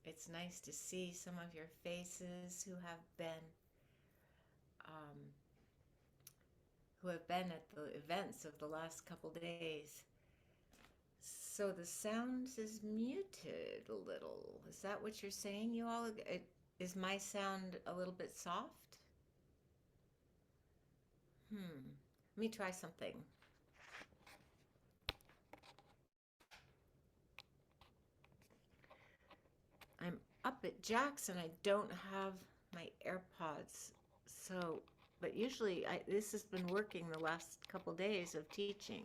It's nice to see some of your faces um, who have been at the events of the last couple days. So the sound is muted a little. Is that what you're saying, you all? Is my sound a little bit soft? Let me try something. I'm up at Jack's and I don't have my AirPods. So, but usually this has been working the last couple days of teaching.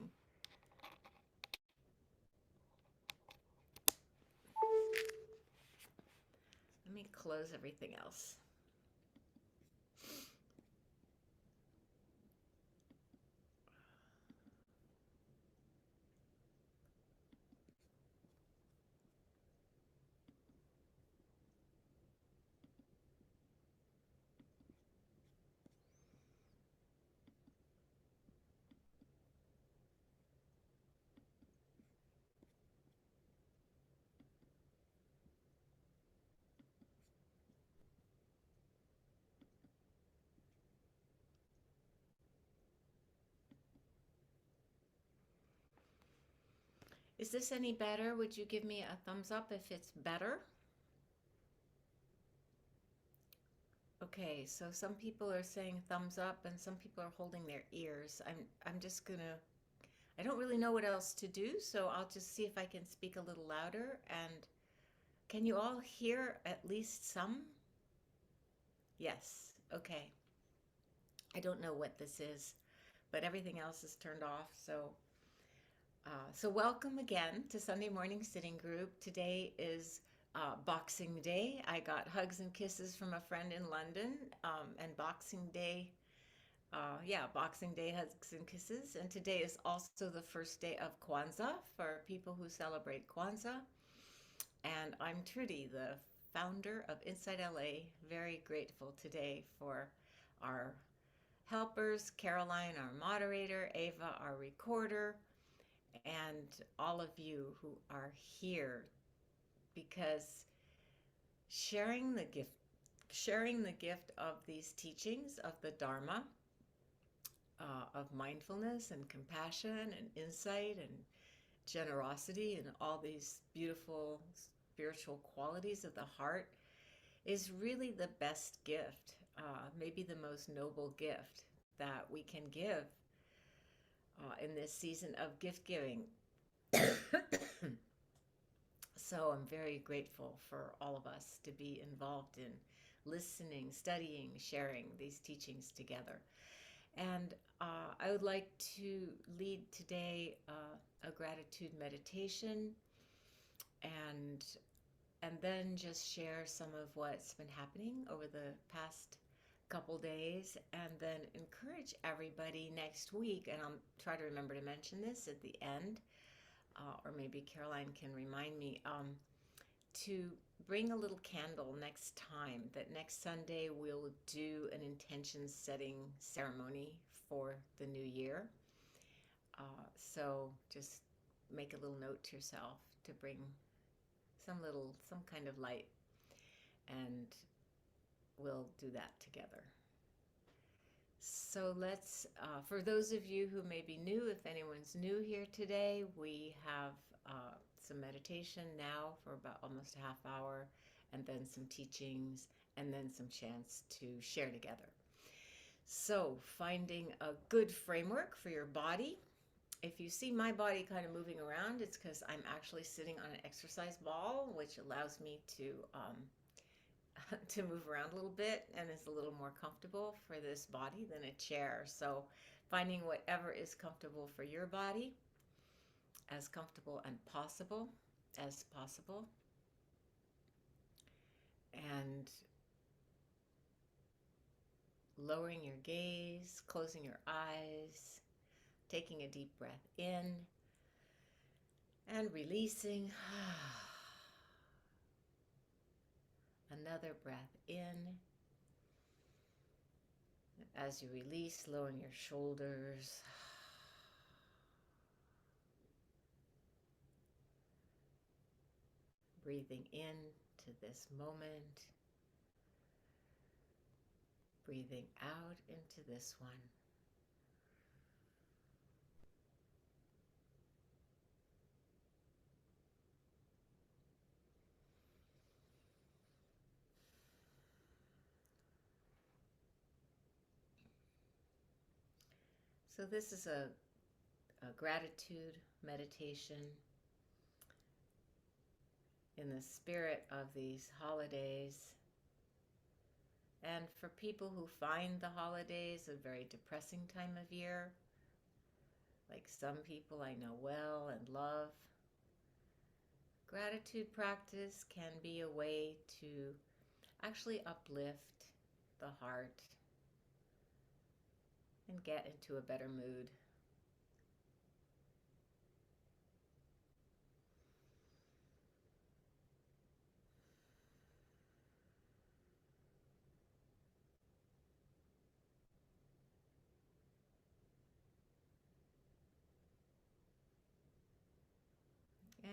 Let me close everything else. Is this any better? Would you give me a thumbs up if it's better? Okay, so some people are saying thumbs up and some people are holding their ears. I'm just gonna, I don't really know what else to do, so I'll just see if I can speak a little louder. And can you all hear at least some? Yes. Okay. I don't know what this is, but everything else is turned off. So welcome again to Sunday Morning Sitting Group. Today is Boxing Day. I got hugs and kisses from a friend in London, and Boxing Day, Boxing Day hugs and kisses. And today is also the first day of Kwanzaa for people who celebrate Kwanzaa. And I'm Trudy, the founder of InsightLA. Very grateful today for our helpers, Caroline, our moderator, Ava, our recorder, and all of you who are here, because sharing the gift of these teachings of the Dharma, of mindfulness and compassion and insight and generosity and all these beautiful spiritual qualities of the heart is really the best gift, maybe the most noble gift that we can give in this season of gift giving. So I'm very grateful for all of us to be involved in listening, studying, sharing these teachings together. And I would like to lead today a gratitude meditation, and then just share some of what's been happening over the past couple days, and then encourage everybody next week. And I'll try to remember to mention this at the end, or maybe Caroline can remind me, to bring a little candle next time. That next Sunday we'll do an intention setting ceremony for the new year. So just make a little note to yourself to bring some kind of light, and we'll do that together. So let's, for those of you who may be new, if anyone's new here today, we have some meditation now for about almost a half hour, and then some teachings, and then some chance to share together. So finding a good framework for your body. If you see my body kind of moving around, it's because I'm actually sitting on an exercise ball, which allows me to to move around a little bit and is a little more comfortable for this body than a chair. So finding whatever is comfortable for your body, as comfortable and possible as possible. And lowering your gaze, closing your eyes, taking a deep breath in, and releasing. Another breath in. As you release, lowering your shoulders. Breathing in into this moment, breathing out into this one. So this is a gratitude meditation in the spirit of these holidays. And for people who find the holidays a very depressing time of year, like some people I know well and love, gratitude practice can be a way to actually uplift the heart and get into a better mood.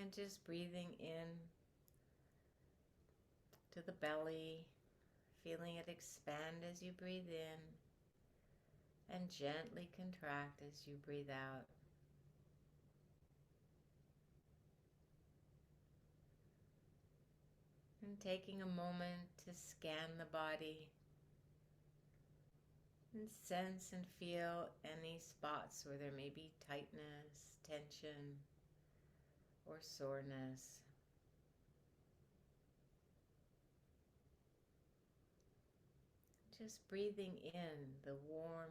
And just breathing in to the belly, feeling it expand as you breathe in and gently contract as you breathe out. And taking a moment to scan the body and sense and feel any spots where there may be tightness, tension, or soreness. Just breathing in the warm,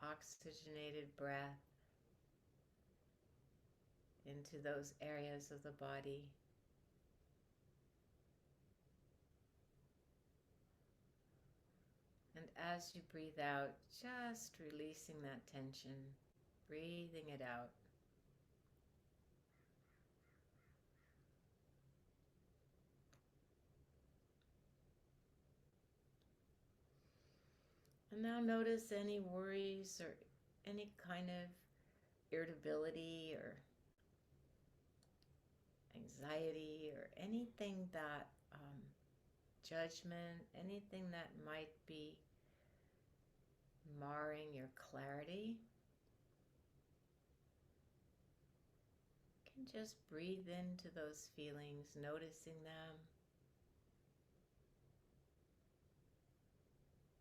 oxygenated breath into those areas of the body. And as you breathe out, just releasing that tension, breathing it out. And now notice any worries or any kind of irritability or anxiety or anything that judgment, anything that might be marring your clarity. You can just breathe into those feelings, noticing them,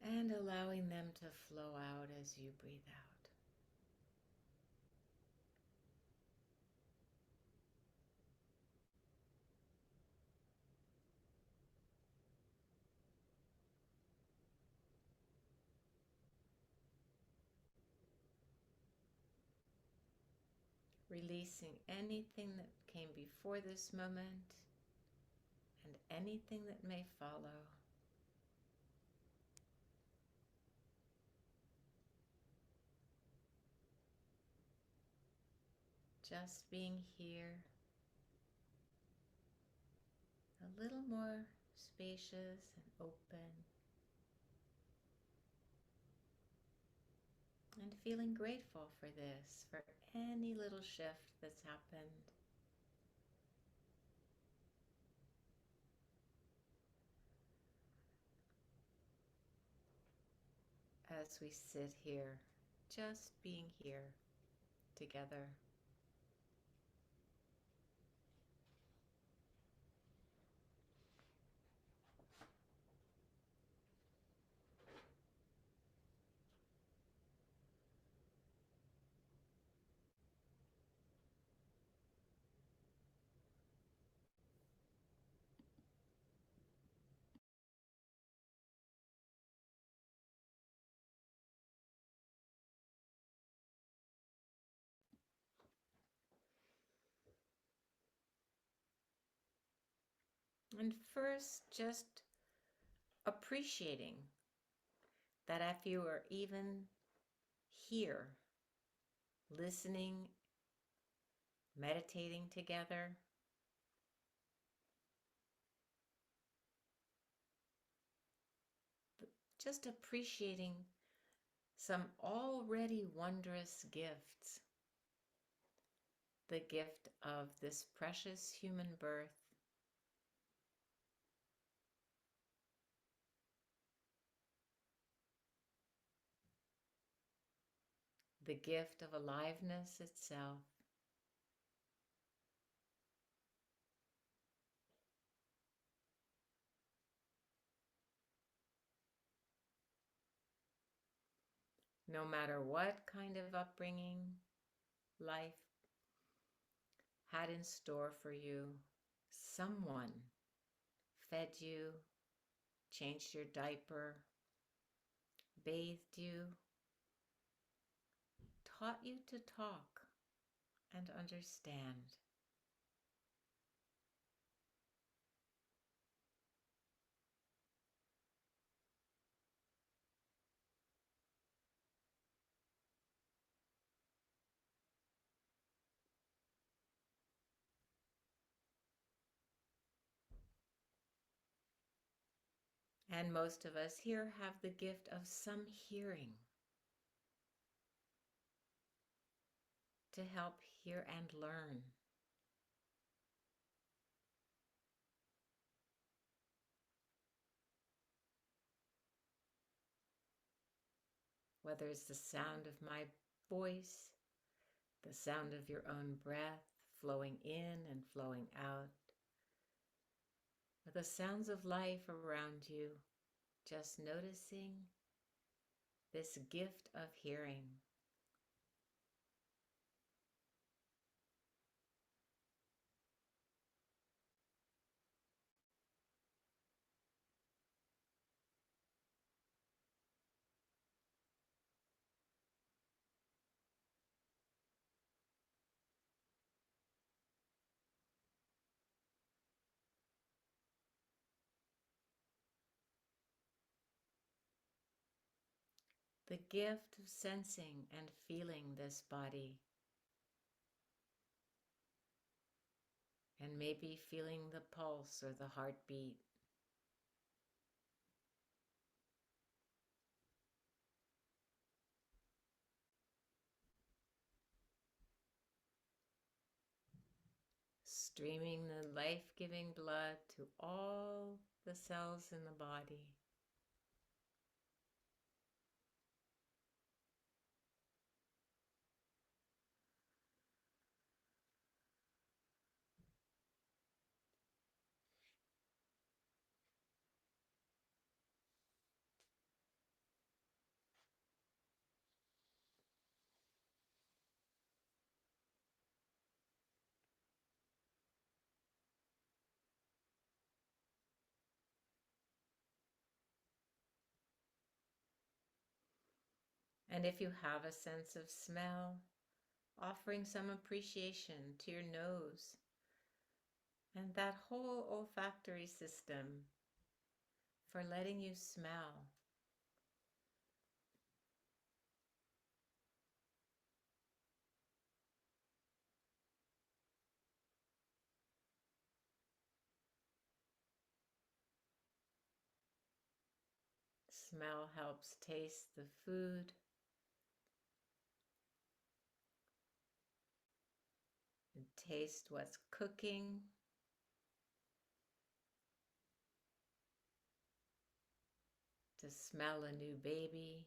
and allowing them to flow out as you breathe out. Releasing anything that came before this moment and anything that may follow. Just being here, a little more spacious and open, and feeling grateful for this, for any little shift that's happened. As we sit here, just being here together. And first, just appreciating that if you are even here, listening, meditating together, just appreciating some already wondrous gifts. The gift of this precious human birth, the gift of aliveness itself. No matter what kind of upbringing life had in store for you, someone fed you, changed your diaper, bathed you, taught you to talk and understand. And most of us here have the gift of some hearing to help hear and learn. Whether it's the sound of my voice, the sound of your own breath flowing in and flowing out, or the sounds of life around you, just noticing this gift of hearing. The gift of sensing and feeling this body, and maybe feeling the pulse or the heartbeat. Streaming the life-giving blood to all the cells in the body. And if you have a sense of smell, offering some appreciation to your nose and that whole olfactory system for letting you smell. Smell helps taste the food. And taste what's cooking. To smell a new baby.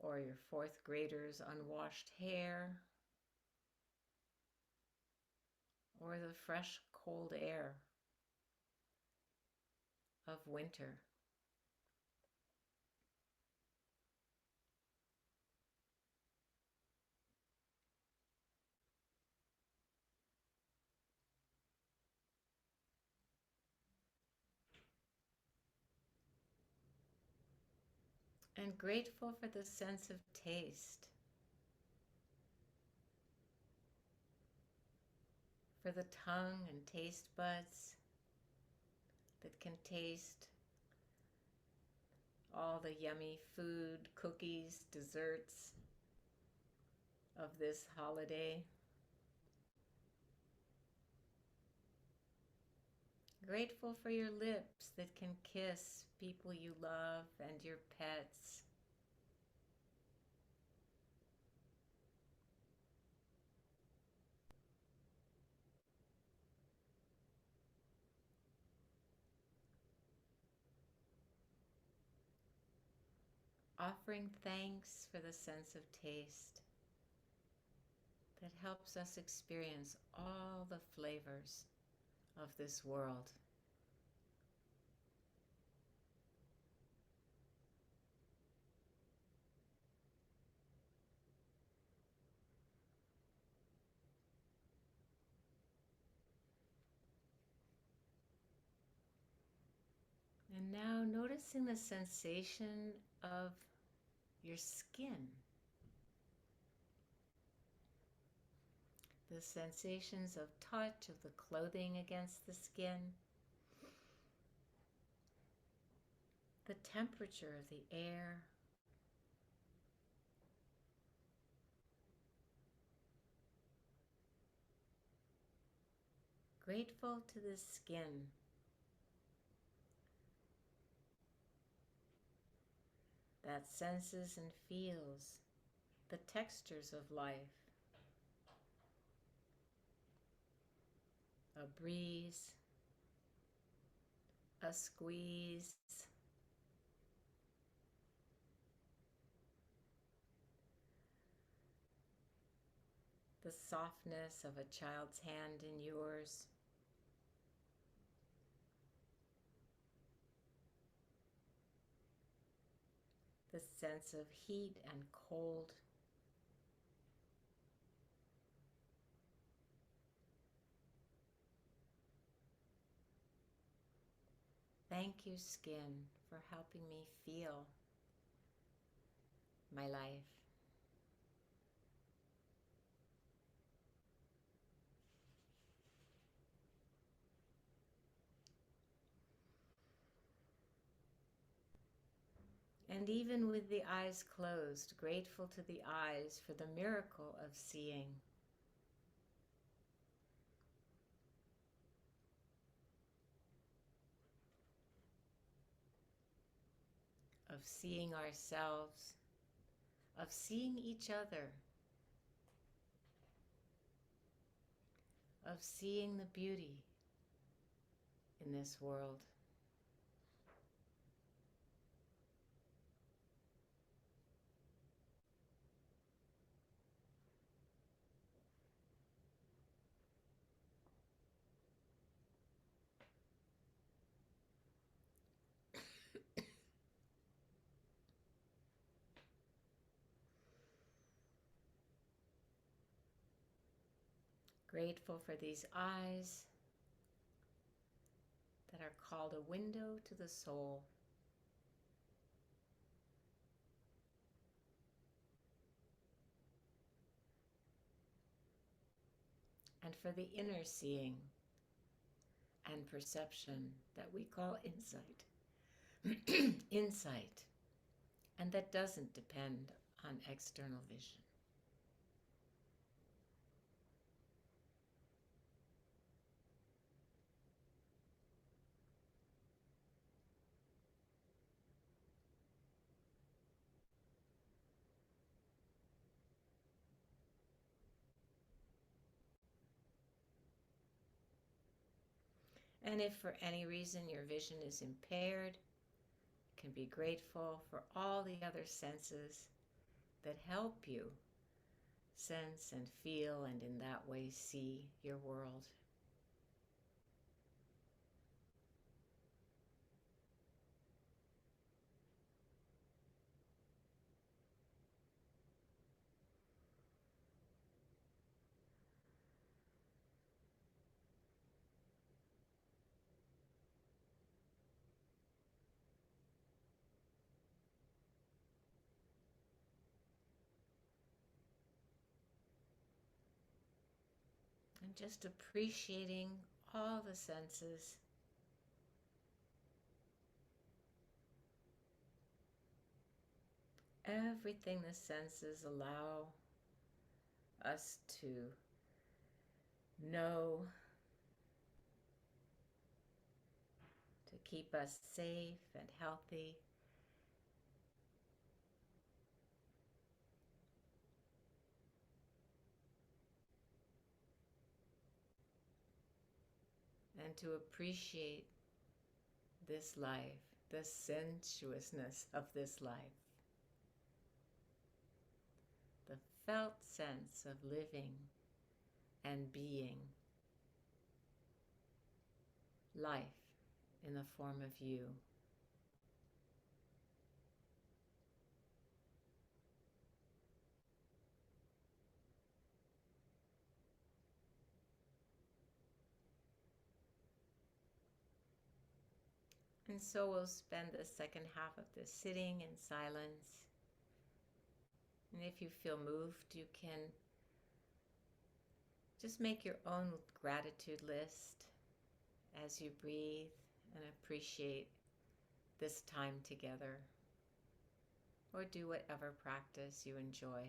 Or your fourth grader's unwashed hair. Or the fresh, cold air of winter. And grateful for the sense of taste, for the tongue and taste buds that can taste all the yummy food, cookies, desserts of this holiday. Grateful for your lips that can kiss people you love and your pets. offering thanks for the sense of taste that helps us experience all the flavors of this world. And now noticing the sensation of your skin, the sensations of touch of the clothing against the skin, the temperature of the air, grateful to the skin that senses and feels the textures of life. A breeze, a squeeze, the softness of a child's hand in yours, the sense of heat and cold, thank you, skin, for helping me feel my life. And even with the eyes closed, grateful to the eyes for the miracle of seeing. Of seeing ourselves, of seeing each other, of seeing the beauty in this world. Grateful for these eyes that are called a window to the soul. And for the inner seeing and perception that we call insight. Insight. And that doesn't depend on external vision. And if for any reason your vision is impaired, you can be grateful for all the other senses that help you sense and feel and in that way see your world. And just appreciating all the senses. Everything the senses allow us to know, to keep us safe and healthy. And to appreciate this life, the sensuousness of this life. felt sense of living and being life in the form of you. And so we'll spend the second half of this sitting in silence. And if you feel moved, you can just make your own gratitude list as you breathe and appreciate this time together, or do whatever practice you enjoy.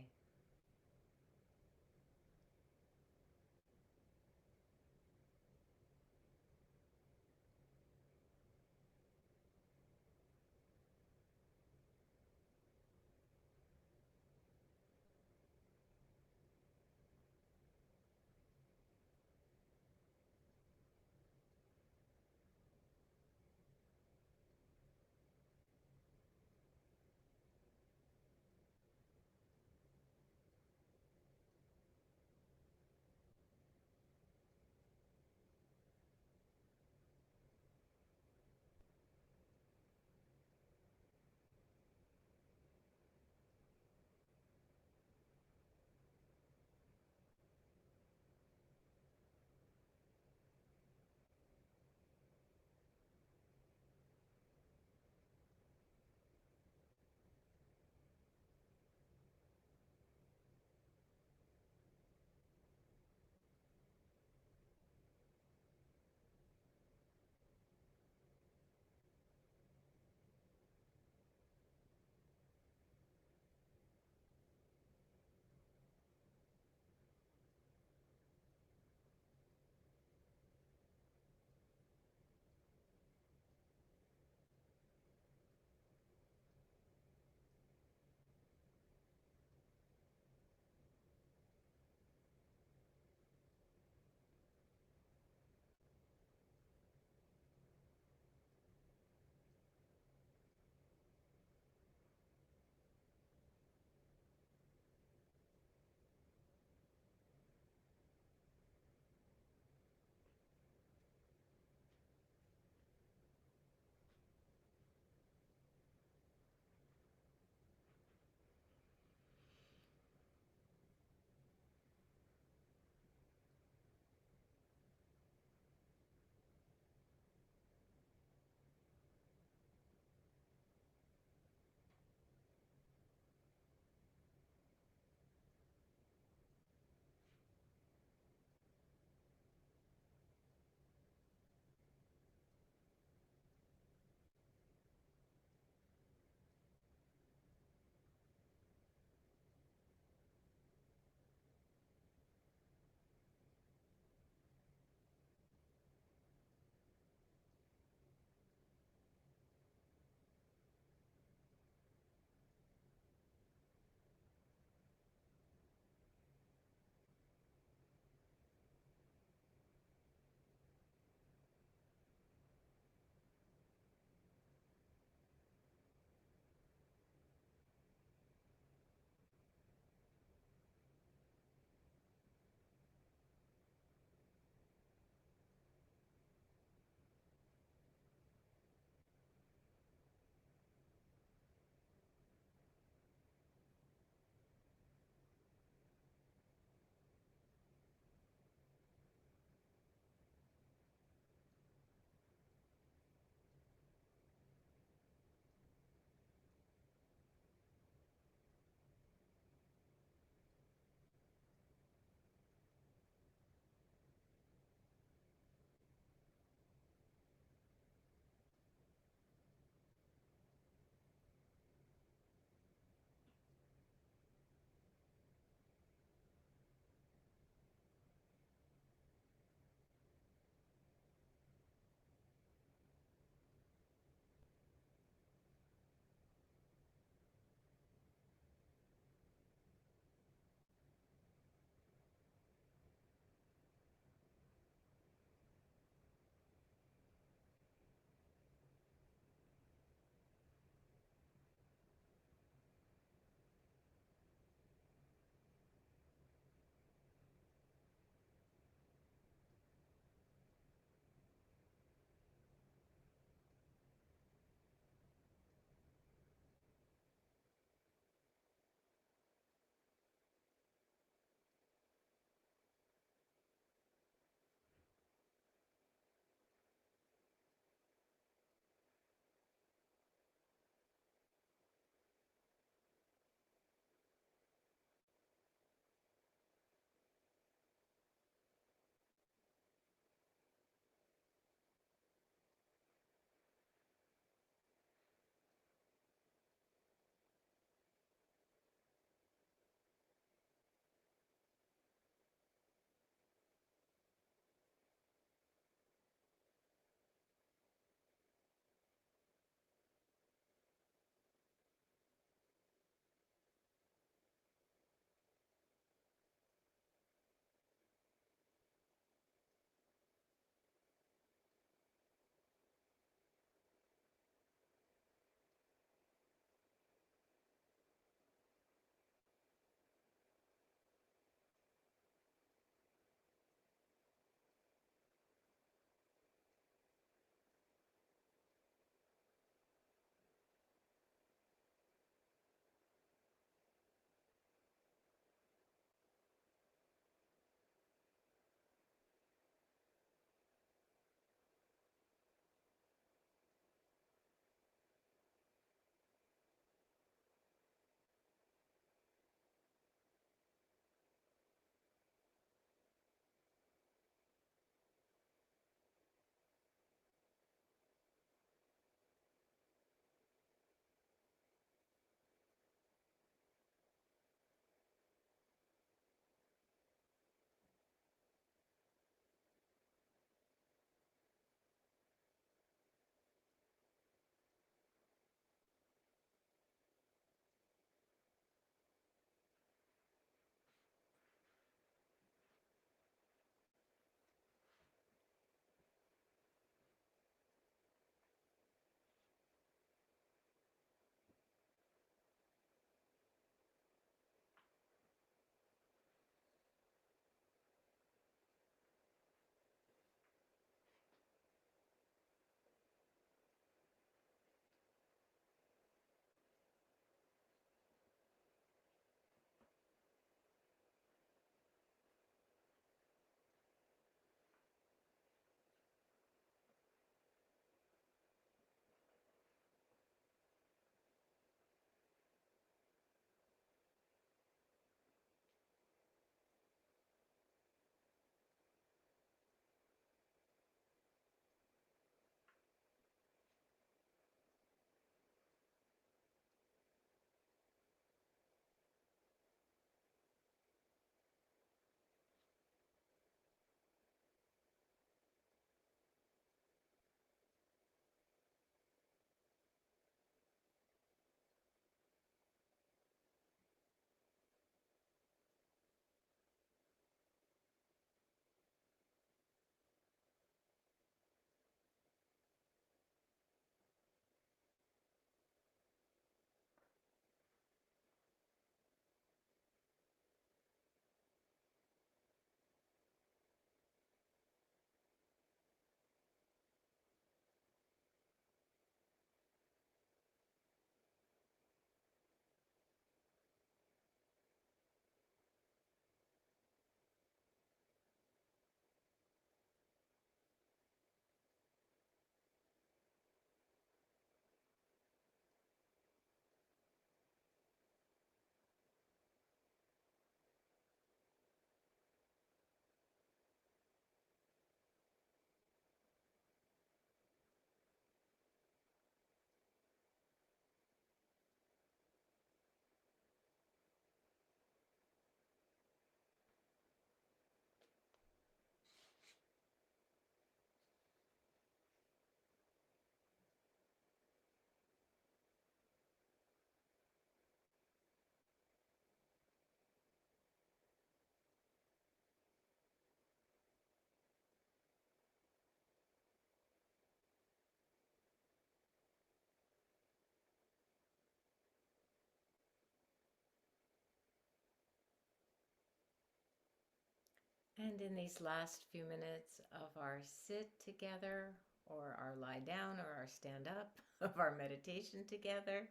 And in these last few minutes of our sit together, or our lie down, or our stand up, of our meditation together,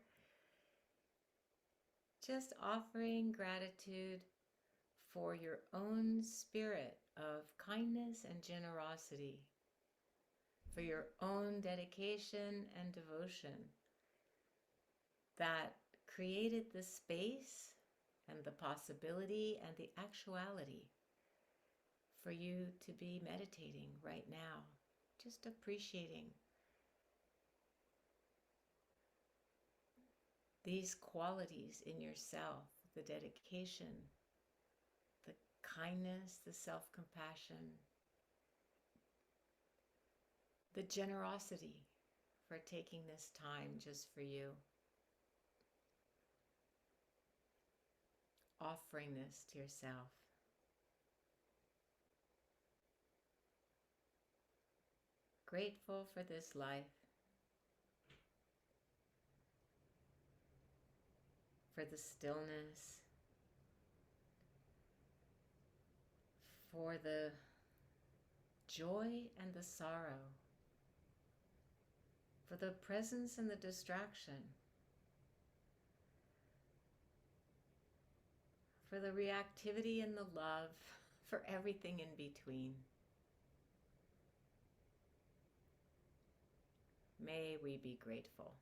just offering gratitude for your own spirit of kindness and generosity, for your own dedication and devotion that created the space and the possibility and the actuality for you to be meditating right now, just appreciating these qualities in yourself, the dedication, the kindness, the self-compassion, the generosity for taking this time just for you, offering this to yourself. Grateful for this life, for the stillness, for the joy and the sorrow, for the presence and the distraction, for the reactivity and the love, for everything in between. May we be grateful.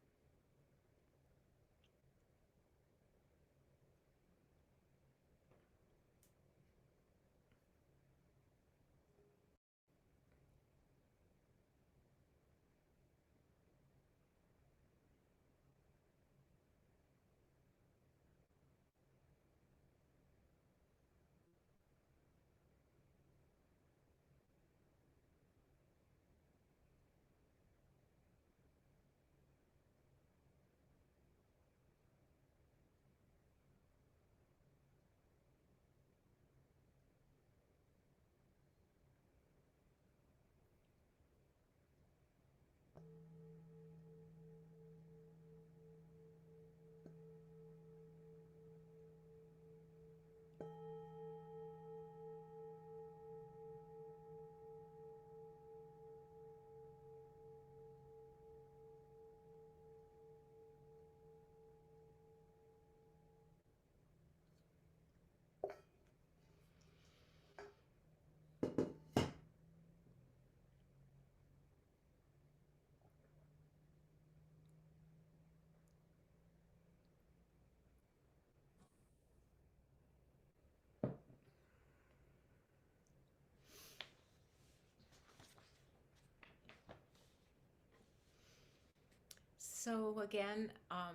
So again, I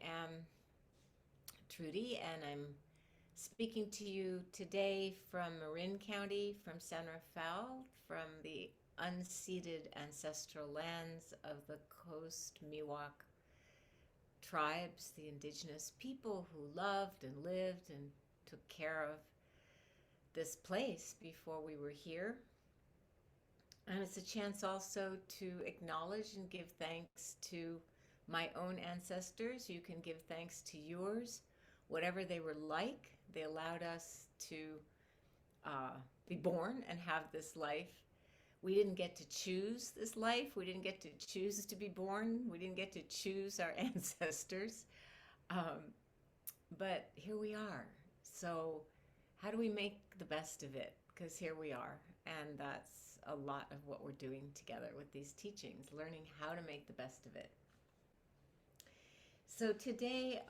am Trudy, and I'm speaking to you today from Marin County, from San Rafael, from the unceded ancestral lands of the Coast Miwok tribes, the indigenous people who loved and lived and took care of this place before we were here. And it's a chance also to acknowledge and give thanks to my own ancestors. You can give thanks to yours, whatever they were like. They allowed us to be born and have this life. We didn't get to choose this life. We didn't get to choose to be born. We didn't get to choose our ancestors. But here we are. So how do we make the best of it? Because here we are. And that's a lot of what we're doing together with these teachings, learning how to make the best of it. So today,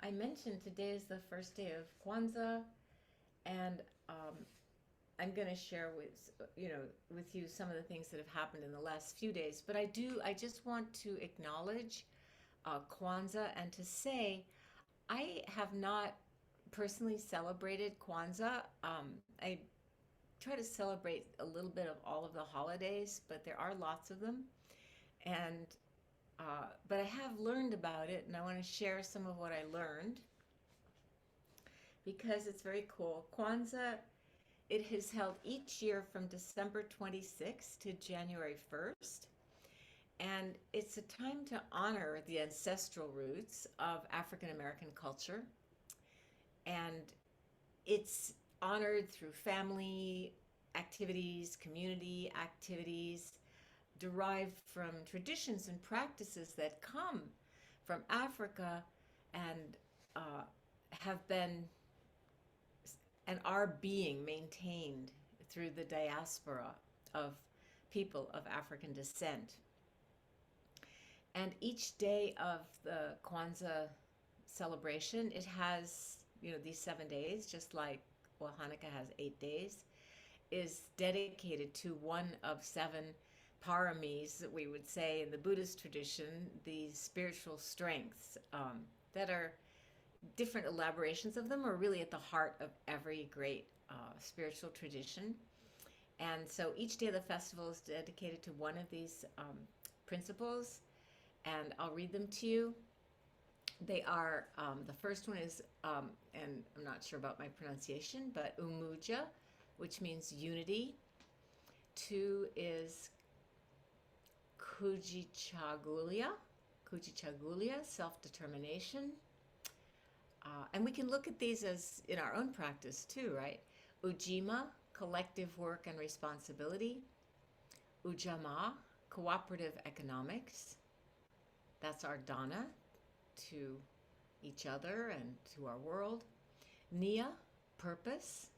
I mentioned today is the first day of Kwanzaa, and I'm going to share with you some of the things that have happened in the last few days. But I just want to acknowledge Kwanzaa and to say I have not personally celebrated Kwanzaa. I try to celebrate a little bit of all of the holidays, but there are lots of them. And but I have learned about it, and I want to share some of what I learned because it's very cool. Kwanzaa, it is held each year from December 26th to January 1st. And it's a time to honor the ancestral roots of African American culture. And it's honored through family activities, community activities, derived from traditions and practices that come from Africa and uh, have been and are being maintained through the diaspora of people of African descent. And each day of the Kwanzaa celebration, it has, these 7 days, just like, well, Hanukkah has 8 days, is dedicated to one of seven paramis that we would say in the Buddhist tradition, these spiritual strengths that are different elaborations of them are really at the heart of every great spiritual tradition. And so each day of the festival is dedicated to one of these principles, and I'll read them to you. They are, the first one is, and I'm not sure about my pronunciation, but Umuja, which means unity. Two is Kujichagulia, self-determination. And we can look at these as in our own practice too, right? Ujima, collective work and responsibility. Ujama, cooperative economics. That's our dana to each other and to our world. Nia, purpose.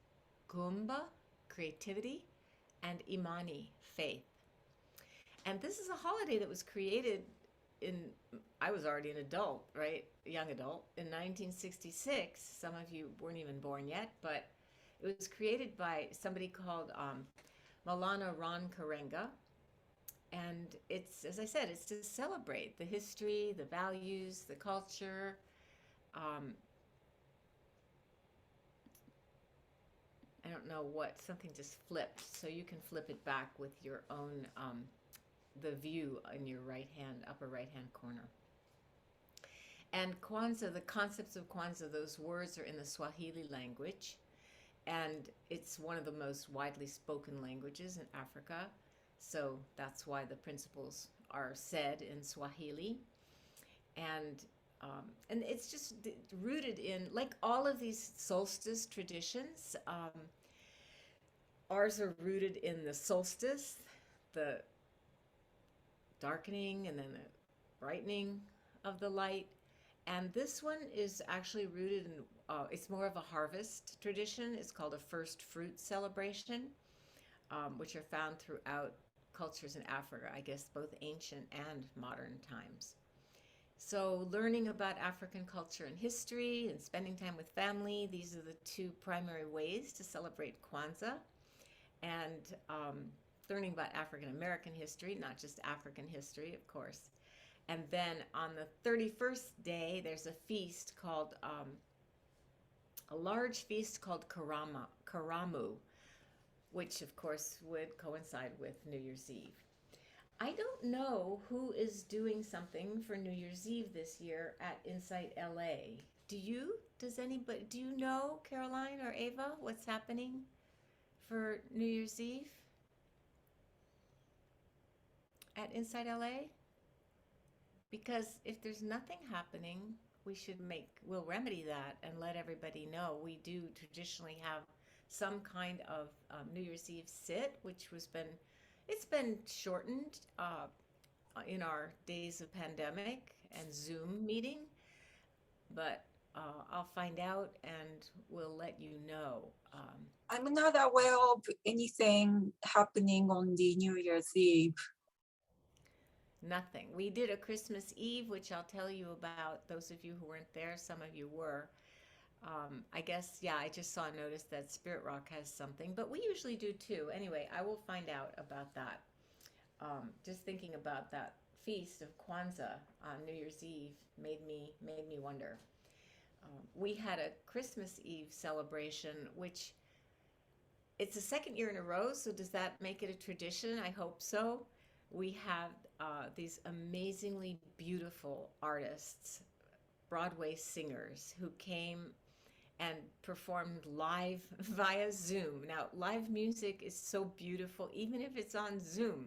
Gumba, creativity. And Imani, faith. And this is a holiday that was created I was already an adult, right? A young adult, in 1966. Some of you weren't even born yet, but it was created by somebody called Maulana Ron Karenga. And it's, as I said, it's to celebrate the history, the values, the culture. I don't know what, something just flipped. So you can flip it back with your own the view in your upper right hand corner. And Kwanzaa, the concepts of Kwanzaa, those words are in the Swahili language, and it's one of the most widely spoken languages in Africa. So that's why the principles are said in Swahili. And it's just rooted in, like all of these solstice traditions, ours are rooted in the solstice, the darkening and then the brightening of the light. And this one is actually rooted in, it's more of a harvest tradition. It's called a first fruit celebration, which are found throughout cultures in Africa, I guess both ancient and modern times. So learning about African culture and history and spending time with family, these are the two primary ways to celebrate Kwanzaa. And learning about African American history, not just African history, of course. And then on the 31st day, there's a feast called, a large feast called Karamu, which of course would coincide with New Year's Eve. I don't know who is doing something for New Year's Eve this year at InsightLA. Do you? Does anybody? Do you know, Caroline or Ava, what's happening for New Year's Eve at InsightLA? Because if there's nothing happening, we'll remedy that and let everybody know. We do traditionally have some kind of New Year's Eve sit, which it's been shortened in our days of pandemic and Zoom meeting, but I'll find out and we'll let you know. I'm not aware of anything happening on the New Year's Eve. Nothing. We did a Christmas Eve, which I'll tell you about. Those of you who weren't there, some of you were. I guess, yeah, I just saw a notice that Spirit Rock has something, but we usually do too. Anyway, I will find out about that. Just thinking about that feast of Kwanzaa on New Year's Eve made me wonder. We had a Christmas Eve celebration, which it's the second year in a row, so does that make it a tradition? I hope so. We have these amazingly beautiful artists, Broadway singers, who came and performed live via Zoom. Now, live music is so beautiful, even if it's on Zoom.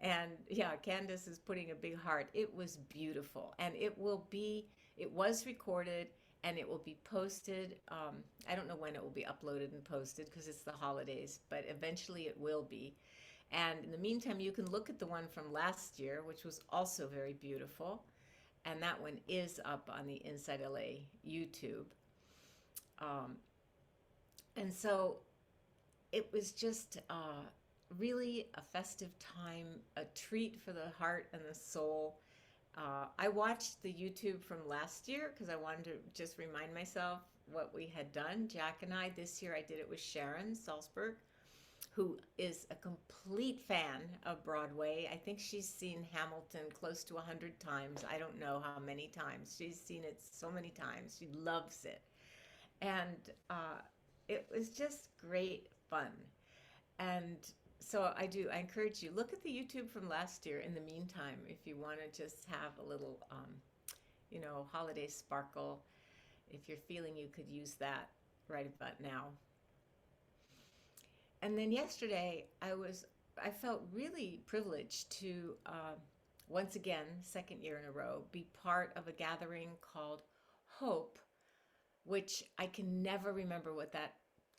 And yeah, Candace is putting a big heart. It was beautiful. And it was recorded and it will be posted. I don't know when it will be uploaded and posted because it's the holidays, but eventually it will be. And in the meantime, you can look at the one from last year, which was also very beautiful. And that one is up on the InsightLA YouTube. Um, and so it was just really a festive time, a treat for the heart and the soul. I watched the YouTube from last year because I wanted to just remind myself what we had done. Jack and I, this year I did it with Sharon Salzberg, who is a complete fan of Broadway. I think she's seen Hamilton close to 100 times. I don't know how many times. She's seen it so many times. She loves it. And it was just great fun. And so I encourage you, look at the YouTube from last year in the meantime, if you want to just have a little, holiday sparkle, if you're feeling you could use that right about now. And then yesterday, I felt really privileged to, once again, second year in a row, be part of a gathering called HOPE, which I can never remember what that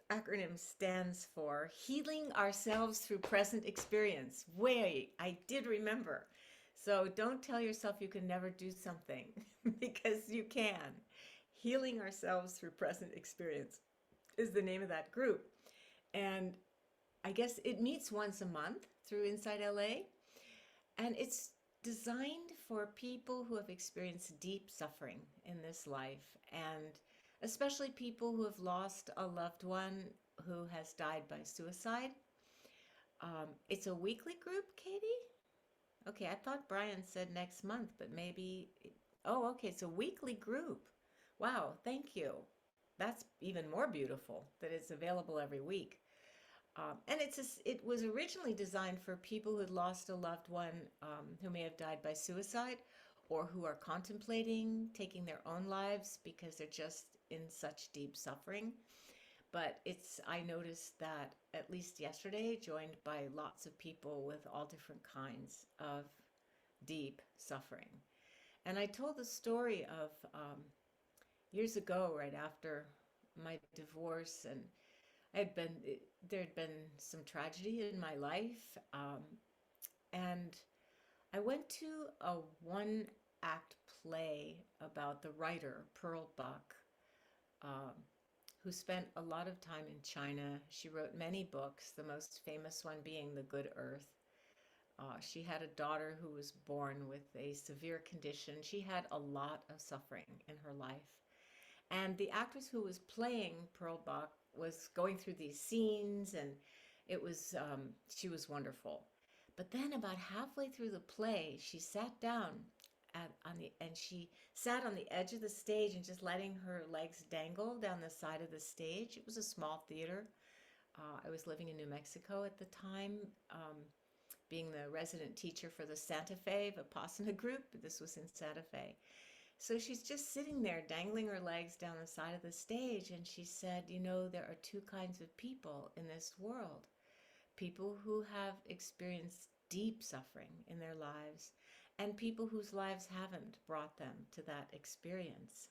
acronym stands for. Healing Ourselves Through Present Experience. Wait, I did remember. So don't tell yourself you can never do something because you can. Healing Ourselves Through Present Experience is the name of that group. And I guess it meets once a month through InsightLA, and it's designed for people who have experienced deep suffering in this life, and especially people who have lost a loved one who has died by suicide. It's a weekly group, Katie? Okay, I thought Brian said next month, but maybe. Oh, okay, it's a weekly group. Wow, thank you. That's even more beautiful that it's available every week. And it was originally designed for people who had lost a loved one who may have died by suicide or who are contemplating taking their own lives because they're just in such deep suffering. But I noticed that at least yesterday, joined by lots of people with all different kinds of deep suffering. And I told the story of years ago, right after my divorce, and there had been some tragedy in my life, and I went to a one act play about the writer Pearl Buck, um, who spent a lot of time in China. She wrote many books, the most famous one being The Good Earth. She had a daughter who was born with a severe condition. She had a lot of suffering in her life. And the actress who was playing Pearl Buck was going through these scenes, and she was wonderful. But then about halfway through the play, she sat down and she sat on the edge of the stage and just letting her legs dangle down the side of the stage. It was a small theater. I was living in New Mexico at the time, being the resident teacher for the Santa Fe Vipassana group. This was in Santa Fe. So she's just sitting there dangling her legs down the side of the stage, and she said, there are two kinds of people in this world. People who have experienced deep suffering in their lives, and people whose lives haven't brought them to that experience.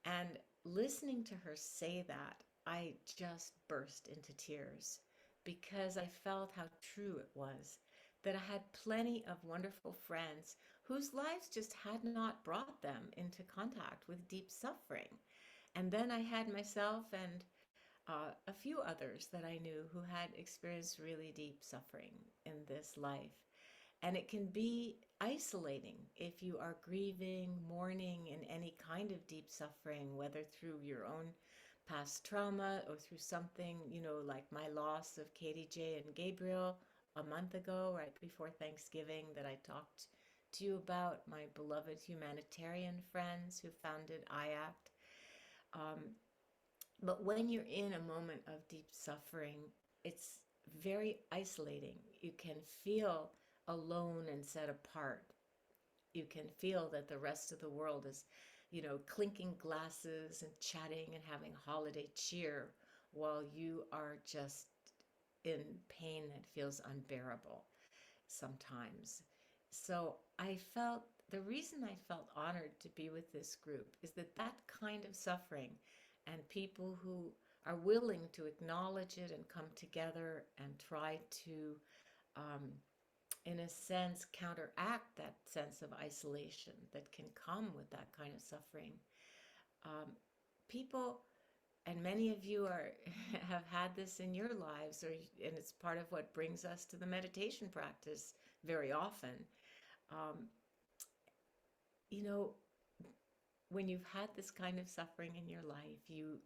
And listening to her say that, I just burst into tears because I felt how true it was that I had plenty of wonderful friends whose lives just had not brought them into contact with deep suffering. And then I had myself and a few others that I knew who had experienced really deep suffering in this life. And it can be isolating if you are grieving, mourning, in any kind of deep suffering, whether through your own past trauma or through something, like my loss of Katie J and Gabriel a month ago, right before Thanksgiving, that I talked to you about, my beloved humanitarian friends who founded IACT. But when you're in a moment of deep suffering, it's very isolating. You can feel alone and set apart. You can feel that the rest of the world is, clinking glasses and chatting and having holiday cheer while you are just in pain that feels unbearable sometimes. So I felt the reason I felt honored to be with this group is that that kind of suffering and people who are willing to acknowledge it and come together and try to, um, in a sense, counteract that sense of isolation that can come with that kind of suffering. Um, People, and many of you are have had this in your lives, or and it's part of what brings us to the meditation practice very often. Um, you know, when you've had this kind of suffering in your life, you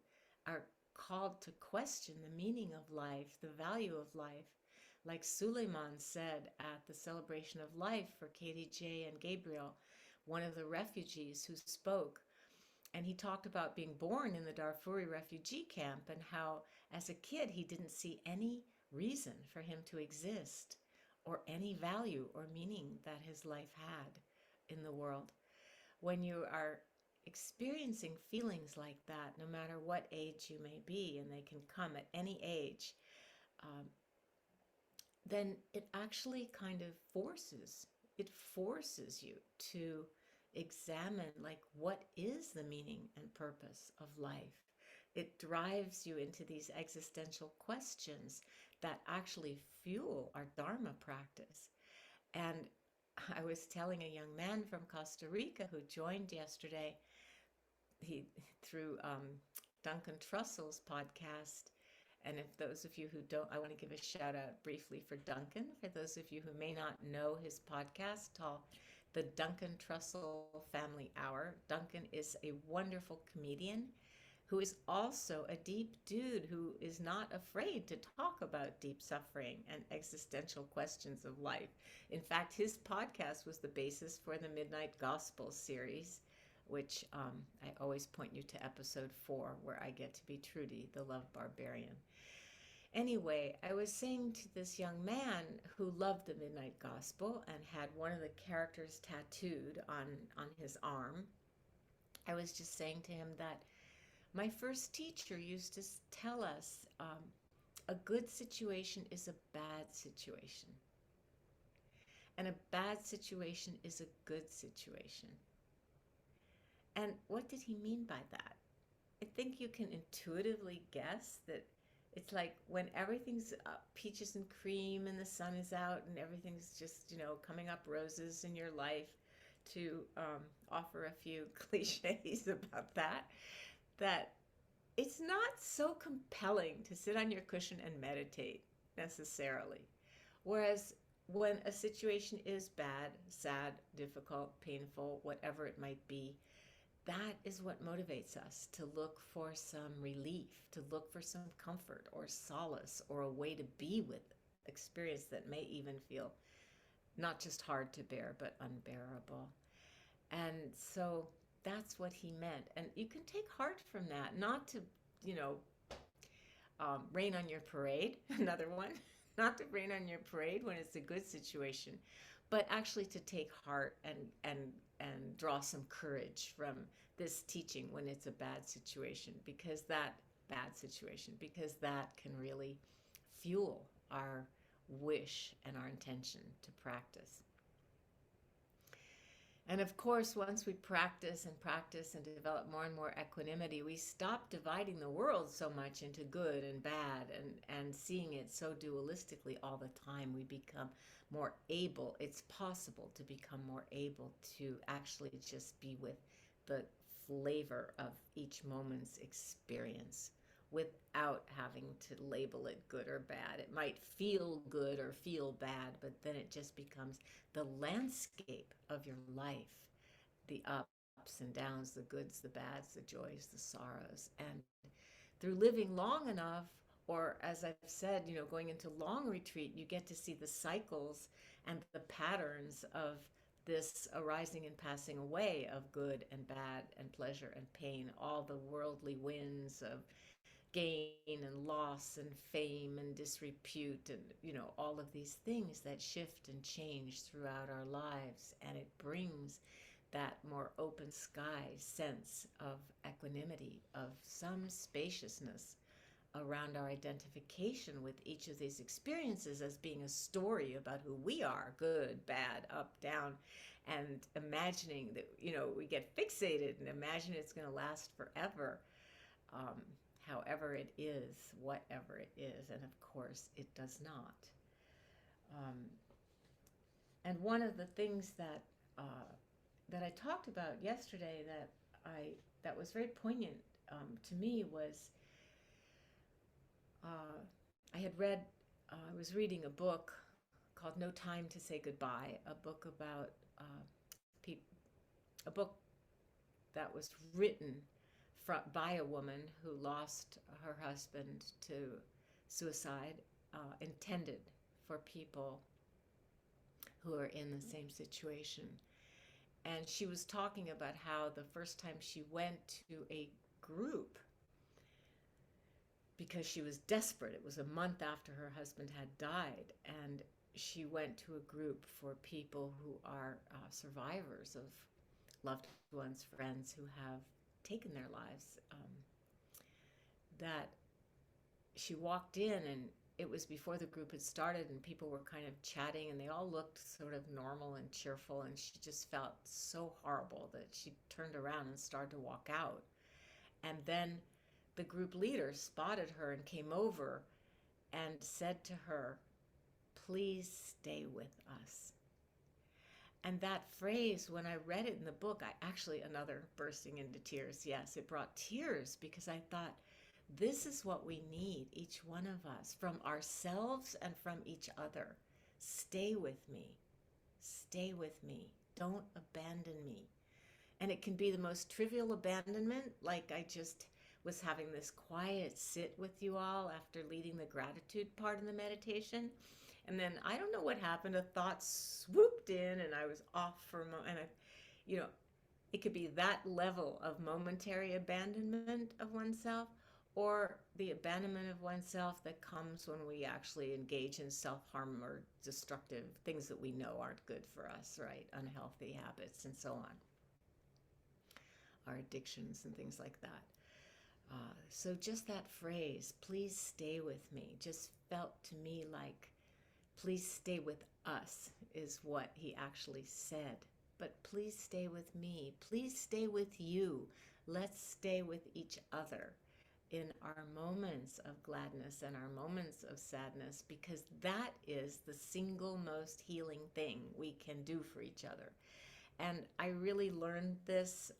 are called to question the meaning of life, the value of life. Like Suleiman said at the celebration of life for Katie J. and Gabriel, one of the refugees who spoke. And he talked about being born in the Darfuri refugee camp and how, as a kid, he didn't see any reason for him to exist or any value or meaning that his life had in the world. When you are experiencing feelings like that, no matter what age you may be, and they can come at any age, um, then it actually kind of forces you to examine, like, what is the meaning and purpose of life. It drives you into these existential questions that actually fuel our Dharma practice. And I was telling a young man from Costa Rica who joined yesterday, he through Duncan Trussell's podcast. And if those of you who don't, I want to give a shout out briefly for Duncan. For those of you who may not know his podcast, called the Duncan Trussell Family Hour. Duncan is a wonderful comedian who is also a deep dude who is not afraid to talk about deep suffering and existential questions of life. In fact, his podcast was the basis for the Midnight Gospel series, which I always point you to episode 4, where I get to be Trudy, the love barbarian. Anyway, I was saying to this young man who loved the Midnight Gospel and had one of the characters tattooed on his arm, I was just saying to him that my first teacher used to tell us a good situation is a bad situation. And a bad situation is a good situation. And what did he mean by that? I think you can intuitively guess that it's like when everything's peaches and cream and the sun is out and everything's just, coming up roses in your life, to offer a few cliches about that it's not so compelling to sit on your cushion and meditate necessarily. Whereas when a situation is bad, sad, difficult, painful, whatever it might be, that is what motivates us to look for some relief, to look for some comfort or solace or a way to be with experience that may even feel not just hard to bear, but unbearable. And so that's what he meant. And you can take heart from that, not to, rain on your parade, another one, not to rain on your parade when it's a good situation, but actually to take heart and draw some courage from this teaching when it's a bad situation, because that can really fuel our wish and our intention to practice. And of course, once we practice and develop more and more equanimity, we stop dividing the world so much into good and bad and seeing it so dualistically all the time. We become more able, it's possible to become more able to actually just be with the flavor of each moment's experience without having to label it good or bad. It might feel good or feel bad, but then it just becomes the landscape of your life, the ups and downs, the goods, the bads, the joys, the sorrows. And through living long enough, or as I've said, going into long retreat, you get to see the cycles and the patterns of this arising and passing away of good and bad and pleasure and pain, all the worldly winds of gain and loss and fame and disrepute and all of these things that shift and change throughout our lives. And it brings that more open sky sense of equanimity, of some spaciousness, around our identification with each of these experiences as being a story about who we are, good, bad, up, down, and imagining that, we get fixated and imagine it's going to last forever, um, however it is, whatever it is. And of course, it does not. Um, and one of the things that I talked about yesterday that was very poignant to me was I had read, I was reading a book called No Time to Say Goodbye, a book about a book that was written by a woman who lost her husband to suicide, intended for people who are in the same situation. And she was talking about how the first time she went to a group, because she was desperate, it was a month after her husband had died, and she went to a group for people who are survivors of loved ones, friends who have taken their lives. That she walked in, and it was before the group had started, and people were kind of chatting, and they all looked sort of normal and cheerful, and she just felt so horrible that she turned around and started to walk out. And then the group leader spotted her and came over and said to her, "Please stay with us." And that phrase, when I read it in the book, another bursting into tears. Yes, it brought tears, because I thought, this is what we need, each one of us, from ourselves and from each other. Stay with me. Stay with me. Don't abandon me. And it can be the most trivial abandonment, like I just was having this quiet sit with you all after leading the gratitude part of the meditation. And then I don't know what happened. A thought swooped in and I was off for a moment. And it could be that level of momentary abandonment of oneself, or the abandonment of oneself that comes when we actually engage in self-harm or destructive things that we know aren't good for us, right? Unhealthy habits and so on. Our addictions and things like that. So just that phrase, "please stay with me," just felt to me like, please stay with us is what he actually said. But please stay with me. Please stay with you. Let's stay with each other in our moments of gladness and our moments of sadness, because that is the single most healing thing we can do for each other. And I really learned this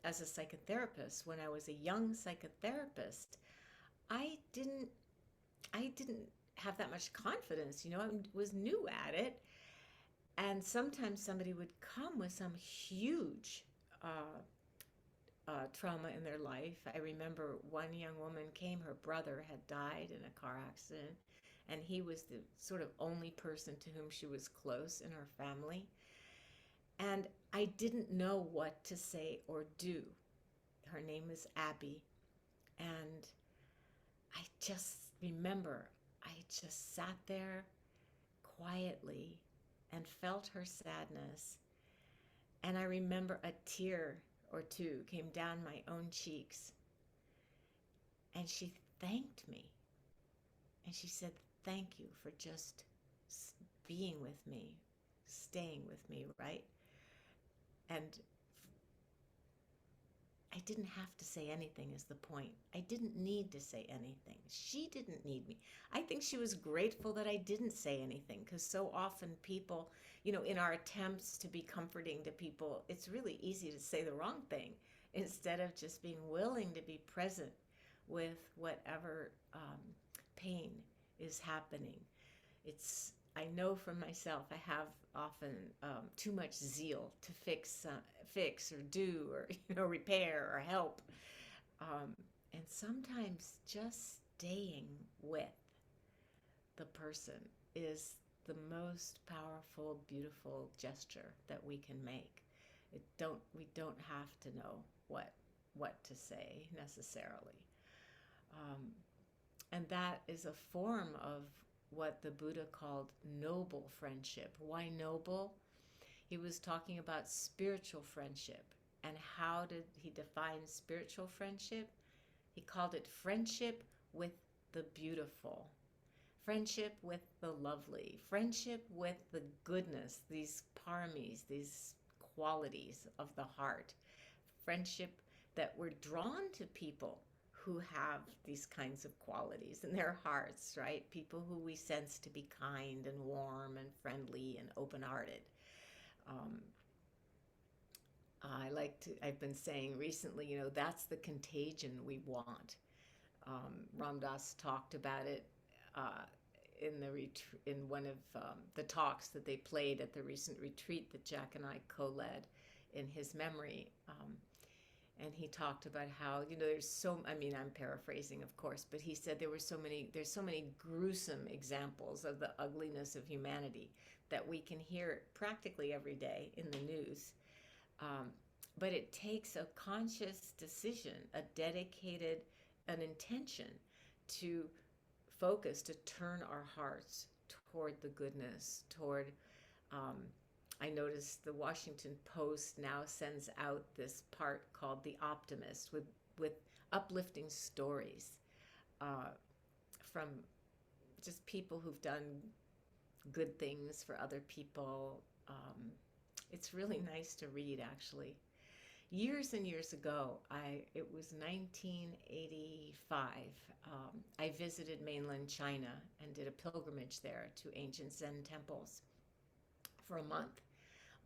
as a psychotherapist. When I was a young psychotherapist, I didn't have that much confidence. I was new at it. And sometimes somebody would come with some huge trauma in their life. I remember one young woman came, her brother had died in a car accident, and he was the sort of only person to whom she was close in her family. And I didn't know what to say or do. Her name was Abby. And I just remember I just sat there quietly and felt her sadness. And I remember a tear or two came down my own cheeks. And she thanked me. And she said, "Thank you for just being with me, staying with me," right? And I didn't have to say anything is the point. I didn't need to say anything. She didn't need me. I think she was grateful that I didn't say anything, because so often people, in our attempts to be comforting to people, it's really easy to say the wrong thing instead of just being willing to be present with whatever pain is happening. I know from myself, I have often too much zeal to fix or do or repair or help. And sometimes just staying with the person is the most powerful, beautiful gesture that we can make. We don't have to know what to say necessarily. And that is a form of what the Buddha called noble friendship. Why noble? He was talking about spiritual friendship. And how did he define spiritual friendship? He called it friendship with the beautiful, friendship with the lovely, friendship with the goodness, these paramis, these qualities of the heart, friendship that we're drawn to people who have these kinds of qualities in their hearts, right? People who we sense to be kind and warm and friendly and open-hearted. Um, I've been saying recently, that's the contagion we want. Ram Dass talked about it uh, in one of the talks that they played at the recent retreat that Jack and I co-led in his memory. And he talked about how, I'm paraphrasing, of course, but he said there's so many gruesome examples of the ugliness of humanity that we can hear practically every day in the news. But it takes a conscious decision, an intention to focus, to turn our hearts toward the goodness, um, I noticed the Washington Post now sends out this part called The Optimist with uplifting stories from just people who've done good things for other people. It's really nice to read, actually. Years and years ago, it was 1985, I visited mainland China and did a pilgrimage there to ancient Zen temples for a month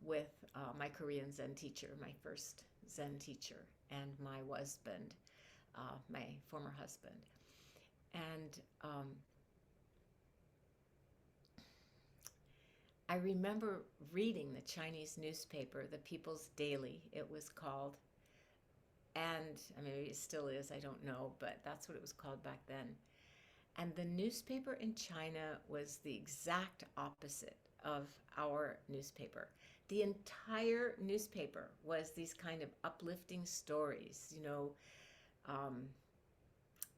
with my Korean Zen teacher, my first Zen teacher, and my husband, my former husband. And I remember reading the Chinese newspaper, the People's Daily, it was called. And maybe it still is, I don't know, but that's what it was called back then. And the newspaper in China was the exact opposite of our newspaper. The entire newspaper was these kind of uplifting stories,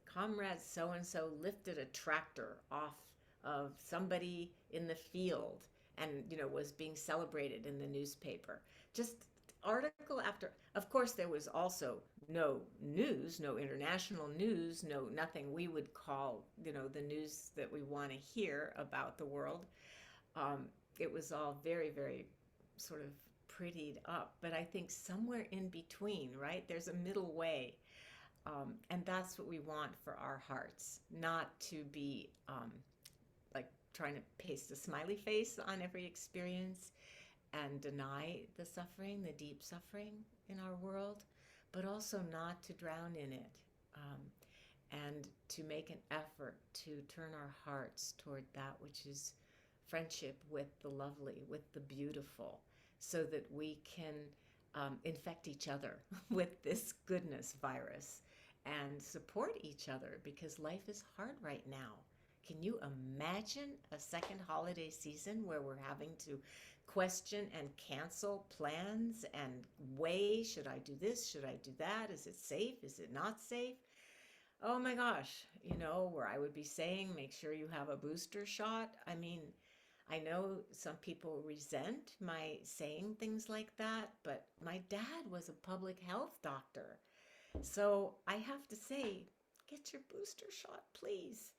comrade so-and-so lifted a tractor off of somebody in the field and, was being celebrated in the newspaper. Just article after, of course, there was also no news, no international news, nothing we would call, the news that we want to hear about the world. It was all very, very sort of prettied up, but I think somewhere in between, right? There's a middle way. And that's what we want for our hearts, not to be like trying to paste a smiley face on every experience and deny the suffering, the deep suffering in our world, but also not to drown in it, and to make an effort to turn our hearts toward that which is friendship with the lovely, with the beautiful, so that we can infect each other with this goodness virus and support each other, because life is hard right now. Can you imagine a second holiday season where we're having to question and cancel plans and weigh, should I do this, should I do that, is it safe, is it not safe? Oh my gosh, where I would be saying make sure you have a booster shot. I know some people resent my saying things like that, but my dad was a public health doctor. So I have to say, get your booster shot, please.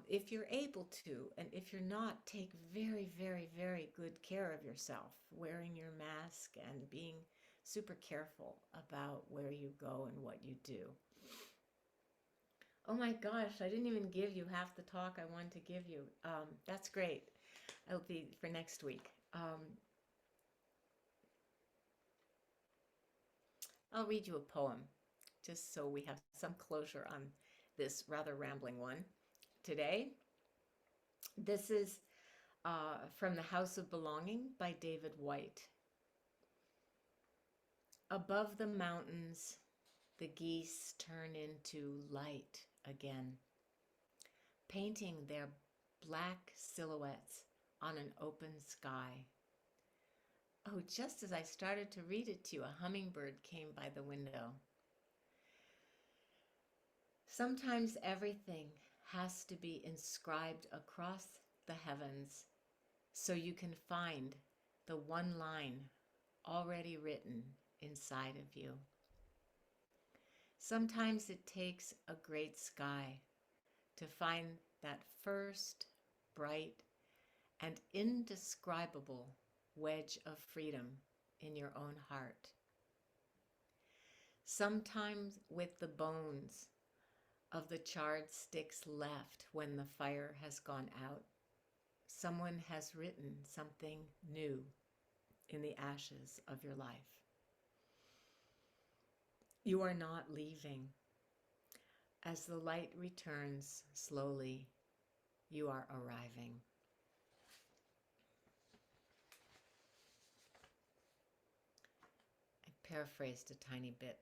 If you're able to, and if you're not, take very, very, very good care of yourself, wearing your mask and being super careful about where you go and what you do. Oh my gosh, I didn't even give you half the talk I wanted to give you. That's great. It'll be for next week. I'll read you a poem, just so we have some closure on this rather rambling one today. This is from The House of Belonging by David White. Above the mountains, the geese turn into light again, painting their black silhouettes on an open sky. Oh, just as I started to read it to you, a hummingbird came by the window. Sometimes everything has to be inscribed across the heavens so you can find the one line already written inside of you. Sometimes it takes a great sky to find that first bright and indescribable wedge of freedom in your own heart. Sometimes with the bones of the charred sticks left when the fire has gone out, someone has written something new in the ashes of your life. You are not leaving. As the light returns slowly, you are arriving. I paraphrased a tiny bit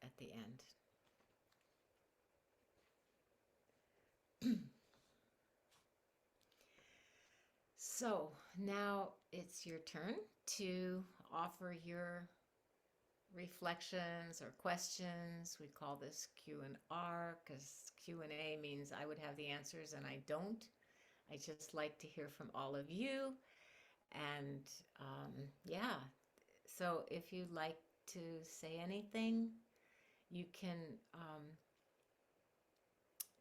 at the end. So now it's your turn to offer your reflections or questions. We call this Q&R because Q&A means I would have the answers and I don't. I just like to hear from all of you. And yeah, so if you'd like to say anything, you can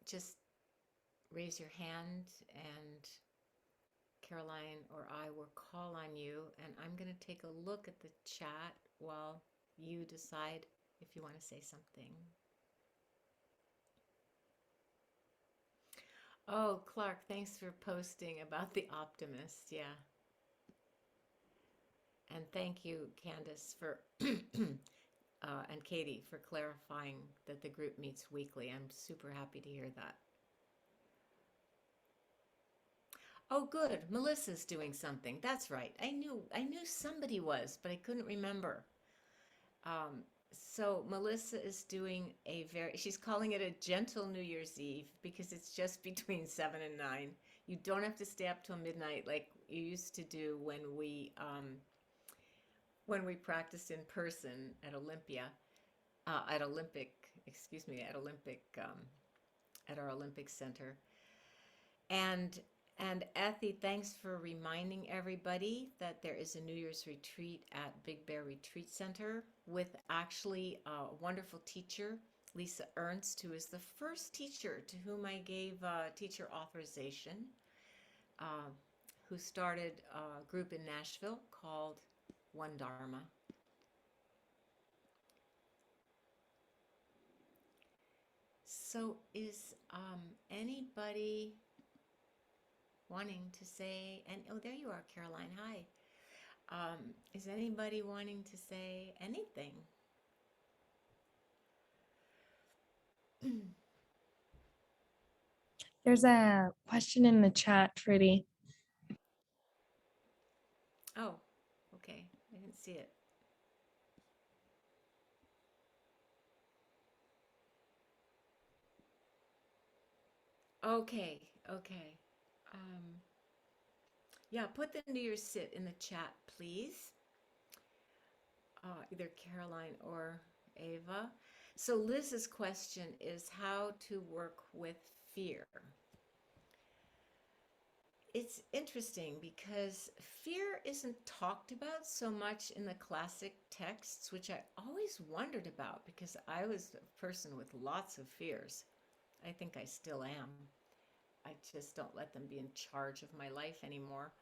just raise your hand and Caroline or I will call on you, and I'm going to take a look at the chat while you decide if you want to say something. Oh, Clark, thanks for posting about the optimist. Yeah. And thank you, Candace, for and Katie for clarifying that the group meets weekly. I'm super happy to hear that. Oh, good. Melissa's doing something. That's right. I knew somebody was, but I couldn't remember. So Melissa is doing she's calling it a gentle New Year's Eve because it's just between 7 and 9. You don't have to stay up till midnight like you used to do when we practiced in person at Olympia, at our Olympic Center. And Ethy, thanks for reminding everybody that there is a New Year's retreat at Big Bear Retreat Center with actually a wonderful teacher, Lisa Ernst, who is the first teacher to whom I gave teacher authorization, who started a group in Nashville called One Dharma. So is anybody wanting to say, and oh, there you are, Caroline, hi. Is anybody wanting to say anything? There's a question in the chat, Trudy. Oh, okay, I didn't see it. Okay. Yeah, put the New Year's sit in the chat, please. Either Caroline or Ava. So Liz's question is how to work with fear. It's interesting because fear isn't talked about so much in the classic texts, which I always wondered about because I was a person with lots of fears. I think I still am. I just don't let them be in charge of my life anymore.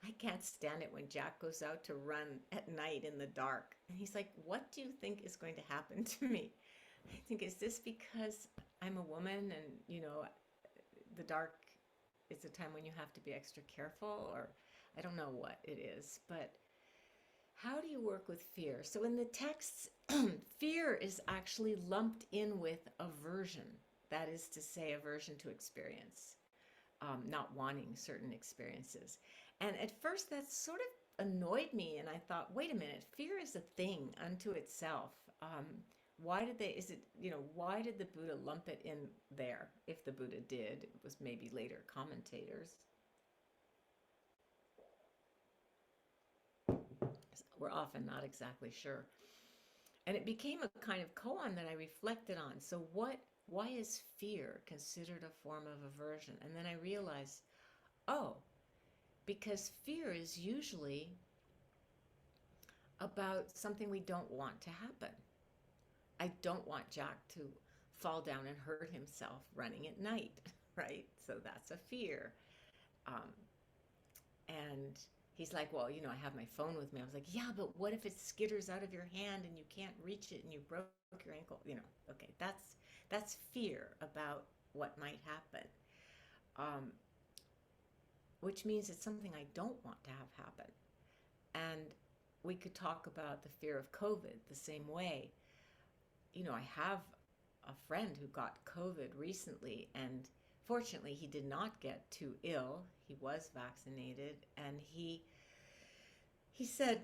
I can't stand it when Jack goes out to run at night in the dark. And he's like, what do you think is going to happen to me? I think, is this because I'm a woman and, the dark is a time when you have to be extra careful, or I don't know what it is, but how do you work with fear? So in the texts, fear is actually lumped in with aversion. That is to say, aversion to experience, not wanting certain experiences. And at first that sort of annoyed me, and I thought, wait a minute, fear is a thing unto itself. Why did the Buddha lump it in there? If the Buddha did, it was maybe later commentators. We're often not exactly sure. And it became a kind of koan that I reflected on. So why is fear considered a form of aversion? And then I realized, oh, because fear is usually about something we don't want to happen. I don't want Jack to fall down and hurt himself running at night, right? So that's a fear. Um, and he's like, well, I have my phone with me. I was like, yeah, but what if it skitters out of your hand and you can't reach it and you broke your ankle? Okay, that's fear about what might happen. Which means it's something I don't want to have happen. And we could talk about the fear of COVID the same way. I have a friend who got COVID recently, and fortunately, he did not get too ill. He was vaccinated, and he said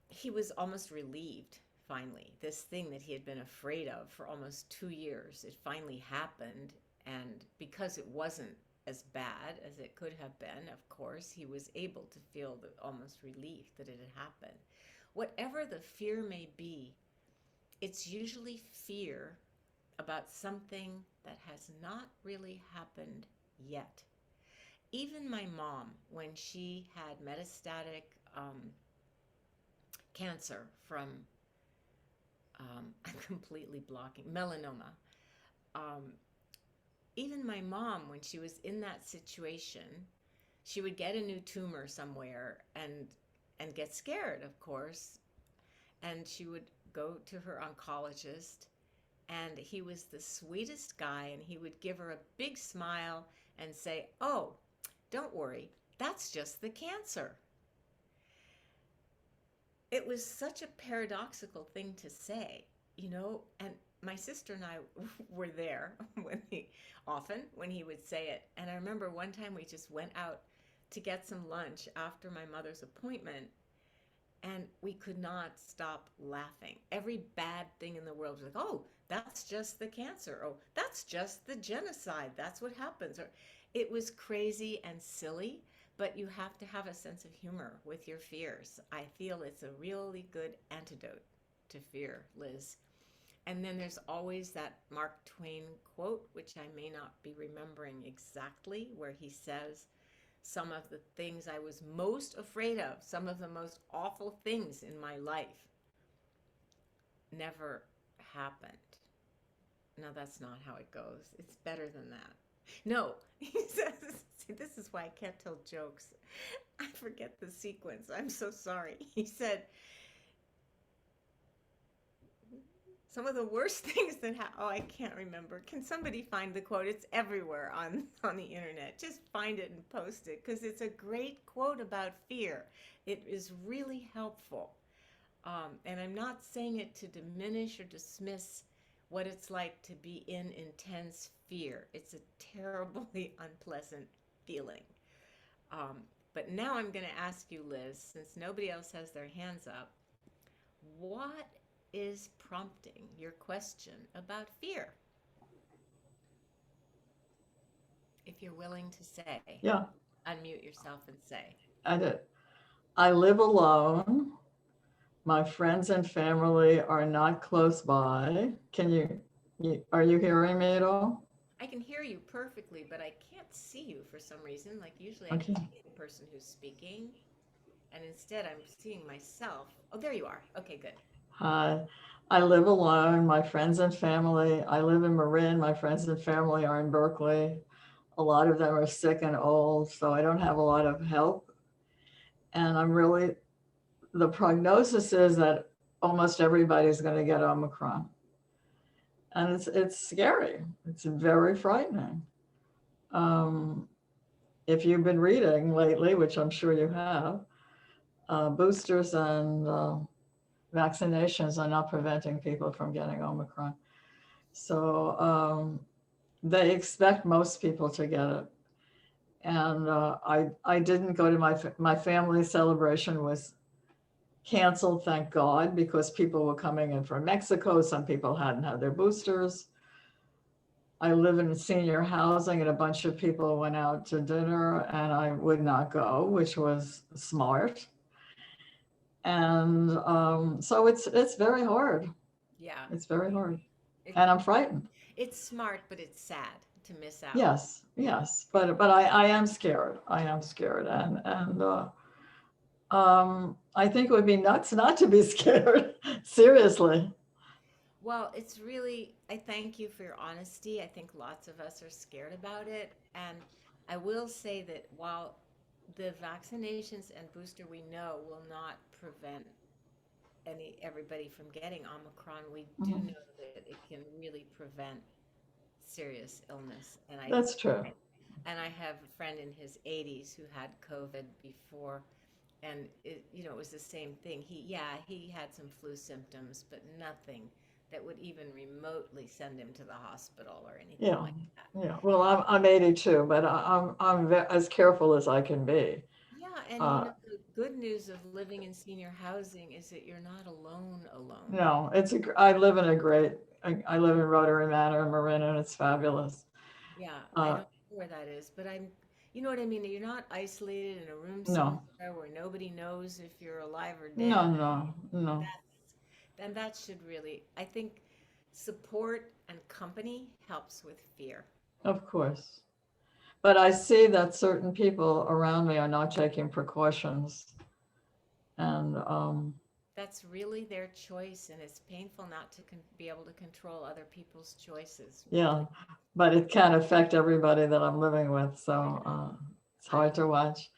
he was almost relieved, finally. This thing that he had been afraid of for almost 2 years, it finally happened, and because it wasn't as bad as it could have been, of course, he was able to feel the almost relief that it had happened. Whatever the fear may be, it's usually fear about something that has not really happened yet. Even my mom, when she had metastatic cancer from, I'm completely blocking, melanoma. Even my mom, when she was in that situation, she would get a new tumor somewhere and get scared, of course. And she would go to her oncologist, and he was the sweetest guy, and he would give her a big smile and say, oh, don't worry, that's just the cancer. It was such a paradoxical thing to say, and my sister and I were there when he would say it. And I remember one time we just went out to get some lunch after my mother's appointment, and we could not stop laughing. Every bad thing in the world was like, oh, that's just the cancer. Oh, that's just the genocide. That's what happens. Or it was crazy and silly, but you have to have a sense of humor with your fears. I feel it's a really good antidote to fear, Liz. And then there's always that Mark Twain quote, which I may not be remembering exactly, where he says, some of the things I was most afraid of, some of the most awful things in my life never happened. No, that's not how it goes. It's better than that. No, he says, see, this is why I can't tell jokes. I forget the sequence. I'm so sorry. He said, some of the worst things that I can't remember. Can somebody find the quote? It's everywhere on the internet. Just find it and post it, because it's a great quote about fear. It is really helpful. And I'm not saying it to diminish or dismiss what it's like to be in intense fear. It's a terribly unpleasant feeling. But now I'm going to ask you, Liz, since nobody else has their hands up, what is prompting your question about fear? If you're willing to say. Yeah. Unmute yourself and say. I live alone. My friends and family are not close by. Are you hearing me at all? I can hear you perfectly, but I can't see you for some reason. Like usually I Okay. can see the person who's speaking, and instead I'm seeing myself. Oh, there you are. Okay, good. Hi. I live alone. My friends and family, I live in Marin. My friends and family are in Berkeley. A lot of them are sick and old, so I don't have a lot of help. And the prognosis is that almost everybody's going to get Omicron. And it's scary. It's very frightening. If you've been reading lately, which I'm sure you have, boosters and vaccinations are not preventing people from getting Omicron. So they expect most people to get it. And I didn't go to my family celebration was canceled, thank God, because people were coming in from Mexico. Some people hadn't had their boosters. I live in senior housing, and a bunch of people went out to dinner, and I would not go, which was smart. And so it's very hard. Yeah. It's very hard. And I'm frightened. It's smart, but it's sad to miss out. Yes. But I am scared. And I think it would be nuts not to be scared. Seriously. Well, it's really, I thank you for your honesty. I think lots of us are scared about it. And I will say that while the vaccinations and booster we know will not prevent everybody from getting Omicron, we do Mhm. know that it can really prevent serious illness. That's true. And I have a friend in his 80s who had COVID before, and it was the same thing. He had some flu symptoms, but nothing that would even remotely send him to the hospital or anything Yeah. like that. Yeah. Well, I'm 82, but as careful as I can be. Yeah, and Uh, the good news of living in senior housing is that you're not alone. no, I live in I live in Rotary Manor in Marin, and it's fabulous. Yeah, I Uh, don't know where that is, but you know what I mean? You're not isolated in a room no, somewhere where nobody knows if you're alive or no, dead. no, no, Then that should really, I think support and company helps with fear. of course. But I see that certain people around me are not taking precautions. And That's really their choice, and it's painful not to be able to control other people's choices. yeah, Really, but it can affect everybody that I'm living with. So it's I hard to watch.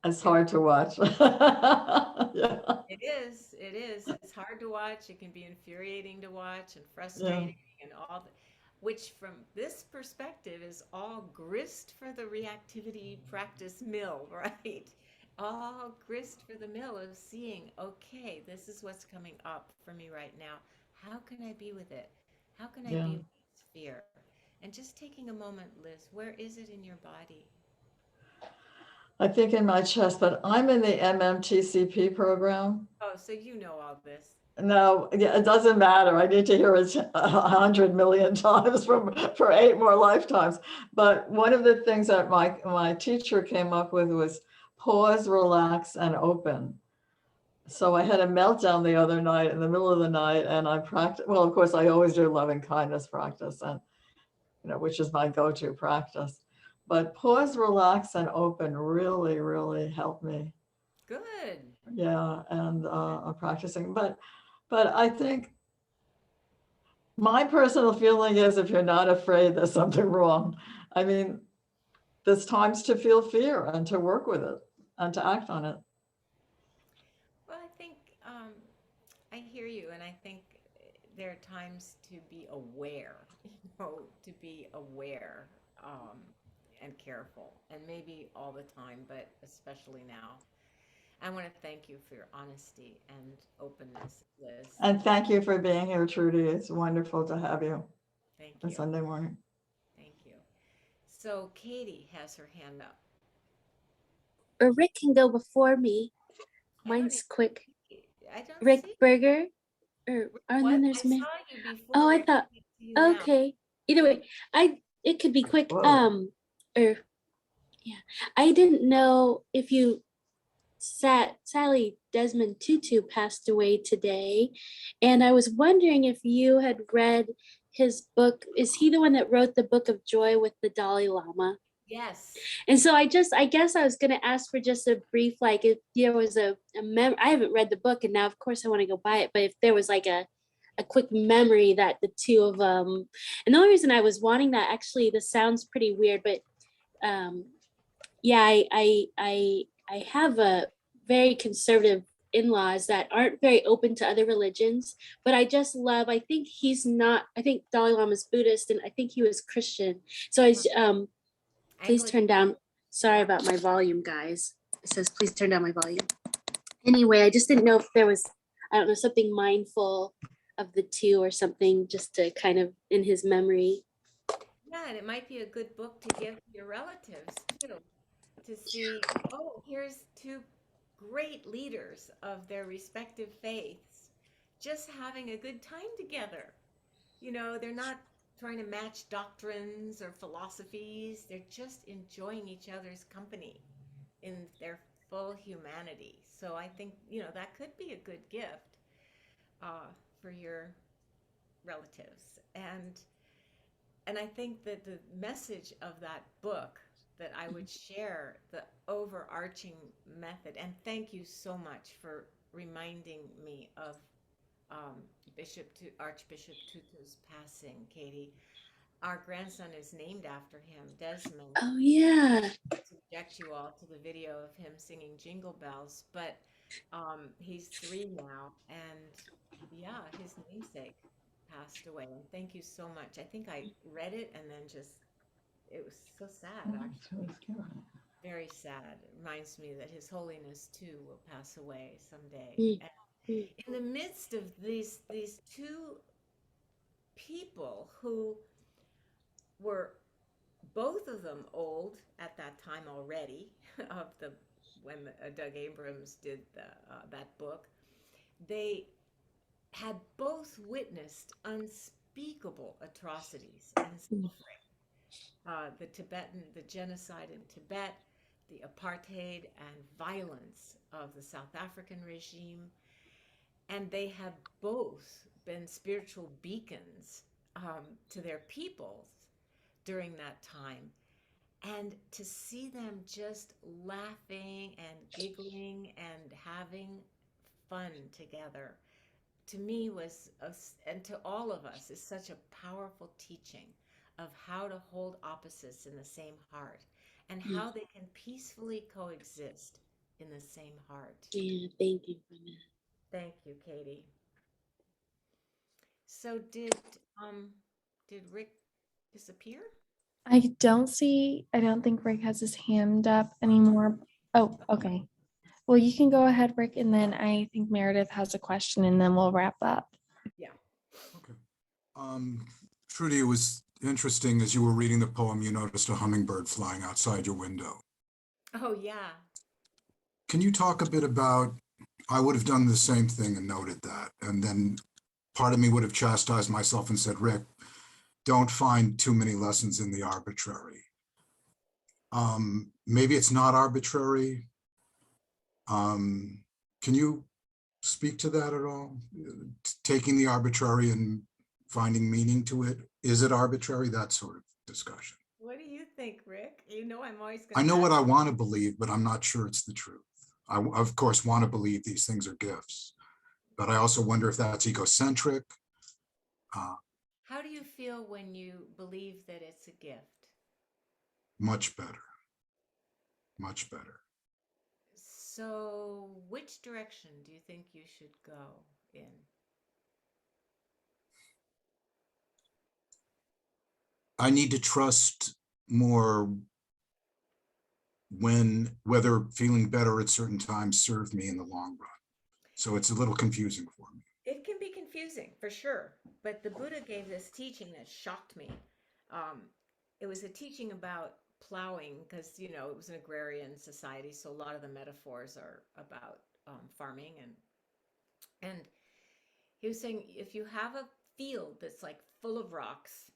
It's it, hard to watch. Yeah, it is. It is. It's hard to watch. It can be infuriating to watch and yeah, frustrating and which from this perspective is all grist for the reactivity practice mill, right? All grist for the mill of seeing, okay, this is what's coming up for me right now. How can I be with it? How can I yeah. be with this fear? And just taking a moment, Liz, where is it in your body? I think in my chest, but I'm in the MMTCP program. Oh, so you know all this. No, yeah, it doesn't matter. I need to hear it 100 million times for 8 more lifetimes. But one of the things that my teacher came up with was pause, relax, and open. So I had a meltdown the other night in the middle of the night, and I practiced. Well, of course, I always do loving kindness practice, and which is my go-to practice. But pause, relax, and open really, really helped me. Good. Yeah, and I'm practicing. But I think my personal feeling is if you're not afraid, there's something wrong. I mean, there's times to feel fear and to work with it and to act on it. Well, I think I hear you, and I think there are times to be aware, to be aware and careful, and maybe all the time, but especially now. I want to thank you for your honesty and openness, Liz. And thank you for being here, Trudy. It's wonderful to have you Thank on you. Sunday morning. Thank you. So Katie has her hand up. Or Rick can go before me. I don't Mine's quick. I don't Rick see Berger. And what then I there's me. saw you before. Oh, I I thought, can't see you now. okay. Either way, it could be quick. Whoa. Or yeah. I didn't know if you Sally Desmond Tutu passed away today. And I was wondering if you had read his book. Is he the one that wrote the Book of Joy with the Dalai Lama? Yes. And so I guess I was going to ask for just a brief, like if there was I haven't read the book and now of course I want to go buy it, but if there was like a quick memory that the two of them, and the only reason I was wanting that, actually, this sounds pretty weird, but yeah, I have a very conservative in-laws that aren't very open to other religions, but I just love, I think Dalai Lama's Buddhist and I think he was Christian. So please Anglican. turn down. Sorry Yeah. about my volume, guys. It says, please turn down my volume. Anyway, I just didn't know if there was, I don't know, something mindful of the two or something just to kind of in his memory. Yeah, and it might be a good book to give your relatives too, to see, oh, here's two great leaders of their respective faiths just having a good time together. They're not trying to match doctrines or philosophies. They're just enjoying each other's company in their full humanity. So I think, that could be a good gift for your relatives. And I think that the message of that book that I would share, the overarching method, and thank you so much for reminding me of um, Archbishop Tutu's passing, Katie. Our grandson is named after him, Desmond. Oh yeah. Subject you all to the video of him singing Jingle Bells, but he's 3 now, and yeah, his namesake passed away. And thank you so much. I think I read it and then just, it was so sad, actually. Very sad. It reminds me that His Holiness too will pass away someday. Mm, And mm, in the midst of these two people who were both of them old at that time already, of the when Doug Abrams did that book, they had both witnessed unspeakable atrocities and mm, suffering. The genocide in Tibet, the apartheid and violence of the South African regime, and they have both been spiritual beacons to their peoples during that time. And to see them just laughing and giggling and having fun together, to me and to all of us, is such a powerful teaching of how to hold opposites in the same heart and mm. how they can peacefully coexist in the same heart. Yeah, thank you for that. Thank you, Katie. So did Rick disappear? I don't think Rick has his hand up anymore. Oh, okay. Well, you can go ahead, Rick, and then I think Meredith has a question and then we'll wrap up. Yeah. Okay. Trudy, it was interesting as you were reading the poem, you noticed a hummingbird flying outside your window. Oh, yeah. Can you talk a bit about, I would have done the same thing and noted that, and then part of me would have chastised myself and said, Rick, don't find too many lessons in the arbitrary. Maybe it's not arbitrary. Can you speak to that at all? Taking the arbitrary and finding meaning to it. Is it arbitrary? That sort of discussion. What do you think, Rick? You know I'm always going to I know what I want to believe, but I'm not sure it's the truth. I, of course, want to believe these things are gifts, but I also wonder if that's egocentric. How do you feel when you believe that it's a gift? Much better. Much better. So, which direction do you think you should go in? I need to trust more whether feeling better at certain times served me in the long run. So it's a little confusing for me. It can be confusing, for sure. But the Buddha gave this teaching that shocked me. It was a teaching about plowing, because, it was an agrarian society, so a lot of the metaphors are about farming. And he was saying, if you have a field that's like full of rocks,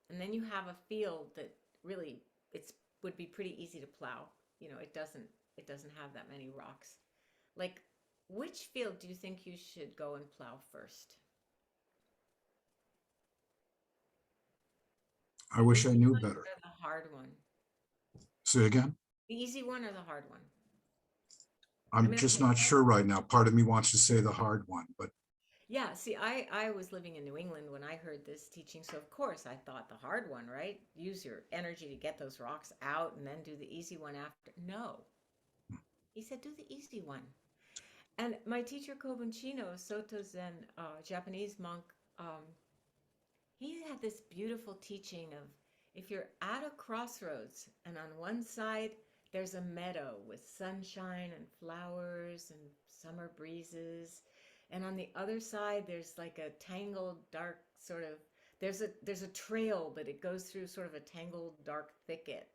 and then you have a field that really would be pretty easy to plow, it doesn't have that many rocks. Like, which field do you think you should go and plow first? I wish I knew Or better. the hard one? Say again? The easy one or the hard one? I'm just not sure right now. Part of me wants to say the hard one, but Yeah, see, I was living in New England when I heard this teaching, so of course I thought the hard one, right? Use your energy to get those rocks out and then do the easy one after. No. He said, do the easy one. And my teacher, Kobun Chino, Soto Zen, Japanese monk, he had this beautiful teaching of, if you're at a crossroads and on one side there's a meadow with sunshine and flowers and summer breezes, and on the other side there's like a tangled dark sort of, there's a trail, but it goes through sort of a tangled dark thicket.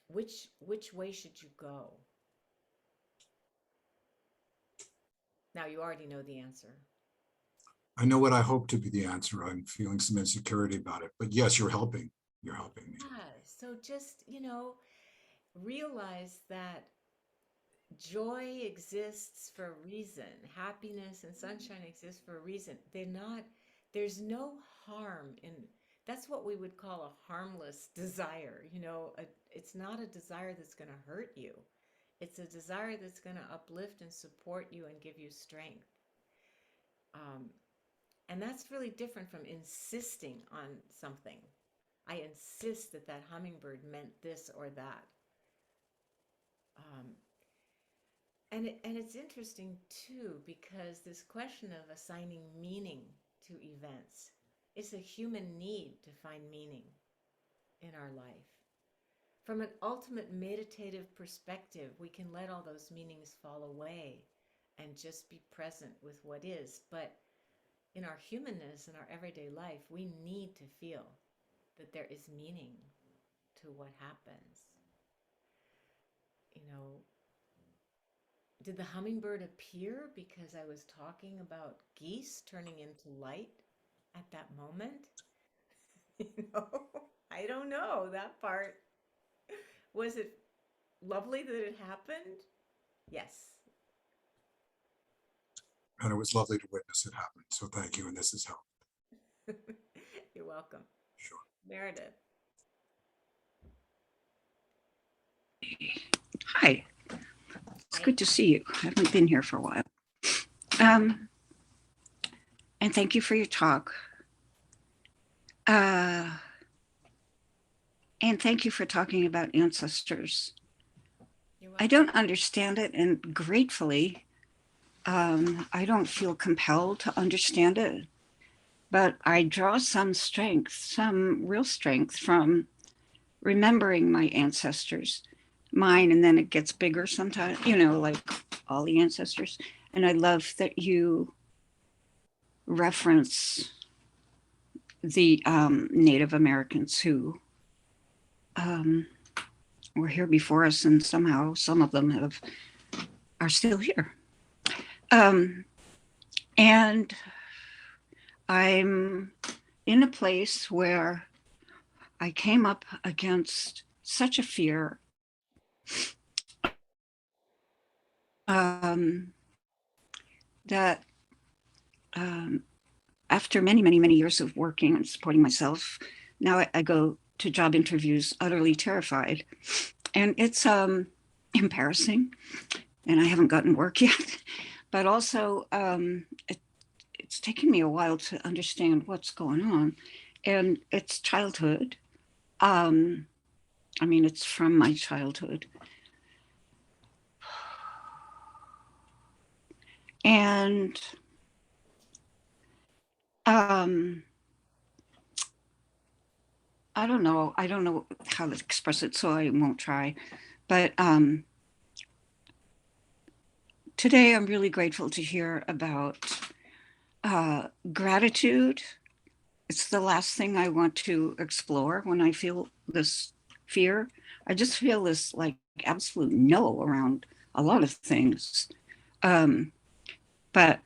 Which way should you go? Now you already know the answer. I know what I hope to be the answer. I'm feeling some insecurity about it, but yes, you're helping. You're helping me. Yeah, so just, realize that joy exists for a reason. Happiness and sunshine exist for a reason. There's no harm in, that's what we would call a harmless desire. It's not a desire that's going to hurt you. It's a desire that's going to uplift and support you and give you strength. And that's really different from insisting on something. I insist that that hummingbird meant this or that. And it's interesting too, because this question of assigning meaning to events is a human need to find meaning in our life. From an ultimate meditative perspective, we can let all those meanings fall away and just be present with what is. But in our humanness, in our everyday life, we need to feel that there is meaning to what happens. You know, did the hummingbird appear because I was talking about geese turning into light at that moment? You know, I don't know that part. Was it lovely that it happened? Yes. And it was lovely to witness it happen. So thank you. And this has helped. You're welcome. Sure. Meredith. Hi, it's Hi. good to see you. I haven't been here for a while. And thank you for your talk. And thank you for talking about ancestors. You're I welcome. don't understand it, and gratefully, I don't feel compelled to understand it. But I draw some strength, some real strength from remembering my ancestors, mine, and then it gets bigger sometimes, you know, like all the ancestors. And I love that you reference the Native Americans who were here before us, and somehow some of them are still here. And I'm in a place where I came up against such a fear that after many, many, many years of working and supporting myself, now I go to job interviews utterly terrified. And it's embarrassing, and I haven't gotten work yet. But also, it's taken me a while to understand what's going on. And it's childhood. I mean, it's from my childhood. And I don't know how to express it, so I won't try. But today I'm really grateful to hear about gratitude. It's the last thing I want to explore when I feel this fear. I just feel this like absolute no around a lot of things. But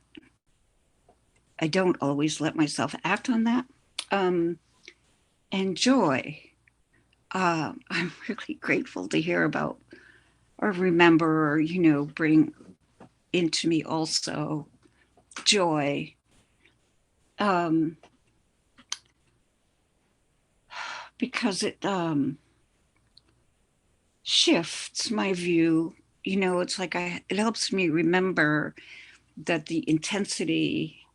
I don't always let myself act on that. And joy. I'm really grateful to hear about or remember, or, you know, bring into me also joy. Because it shifts my view. You know, it's like it helps me remember that the intensity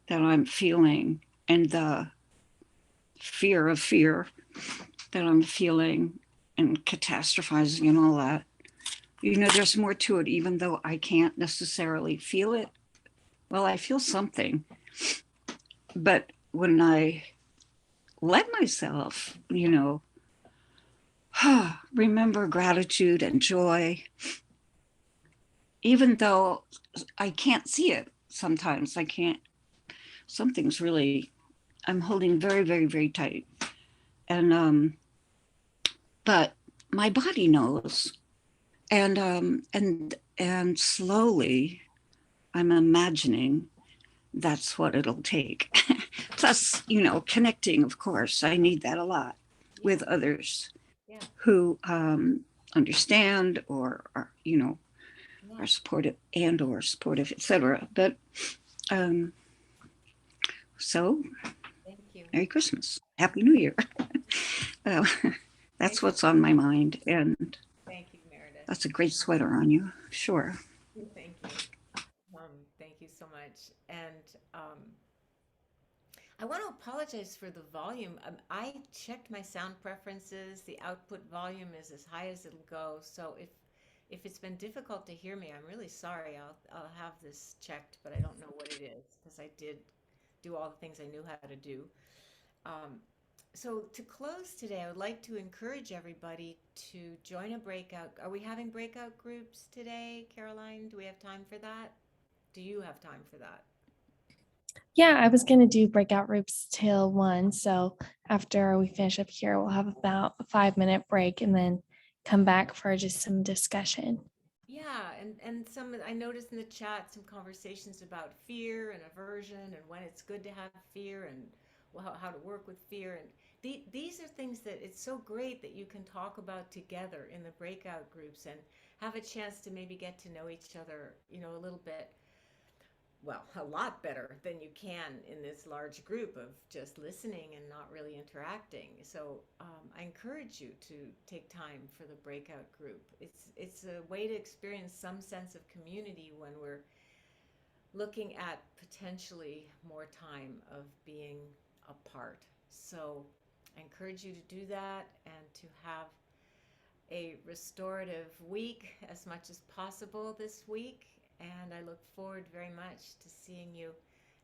that I'm feeling and the fear of fear that I'm feeling and catastrophizing and all that, you know, there's more to it, even though I can't necessarily feel it. Well, I feel something. But when I let myself, you know, remember gratitude and joy, even though I can't see it sometimes, I can't, something's really, I'm holding very, very, very tight. And, but my body knows. And slowly I'm imagining that's what it'll take. Plus, you know, connecting, of course, I need that a lot with others who understand or are, you know, are supportive or supportive, etc. But so, Thank you. Merry Christmas, Happy New Year. That's what's on my mind, and Thank you, Meredith. that's a great sweater on you. Sure. Thank you. Thank you so so much. And I want to apologize for the volume. I checked my sound preferences. The output volume is as high as it'll go. So if it's been difficult to hear me, I'm really sorry. I'll have this checked, but I don't know what it is because I did do all the things I knew how to do. Um, so to close today, I would like to encourage everybody to join a breakout. Are we having breakout groups today, Caroline? Do we have time for that? Do you have time for that? Yeah, I was gonna do breakout groups till 1. So after we finish up here, we'll have about a 5-minute break and then come back for just some discussion. Yeah, and I noticed in the chat some conversations about fear and aversion and when it's good to have fear and how to work with fear. And these are things that it's so great that you can talk about together in the breakout groups and have a chance to maybe get to know each other, a little bit, well, a lot better than you can in this large group of just listening and not really interacting. So I encourage you to take time for the breakout group. It's a way to experience some sense of community when we're looking at potentially more time of being apart. So I encourage you to do that and to have a restorative week as much as possible this week. And I look forward very much to seeing you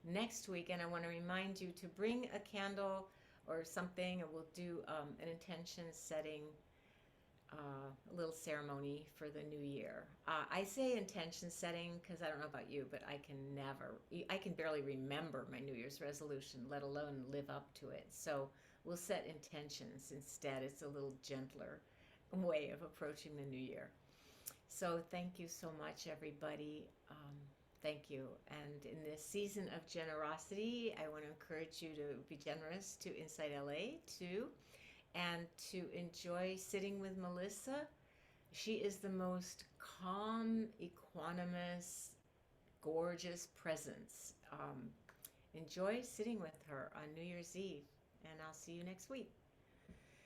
next week. And I want to remind you to bring a candle or something, and we'll do an intention setting, a little ceremony for the new year. I say intention setting because I don't know about you, but I can barely remember my New Year's resolution, let alone live up to it. So we'll set intentions instead. It's a little gentler way of approaching the new year. So thank you so much, everybody. Thank you. And in this season of generosity, I want to encourage you to be generous to InsightLA too, and to enjoy sitting with Melissa. She is the most calm, equanimous, gorgeous presence. Enjoy sitting with her on New Year's Eve, and I'll see you next week.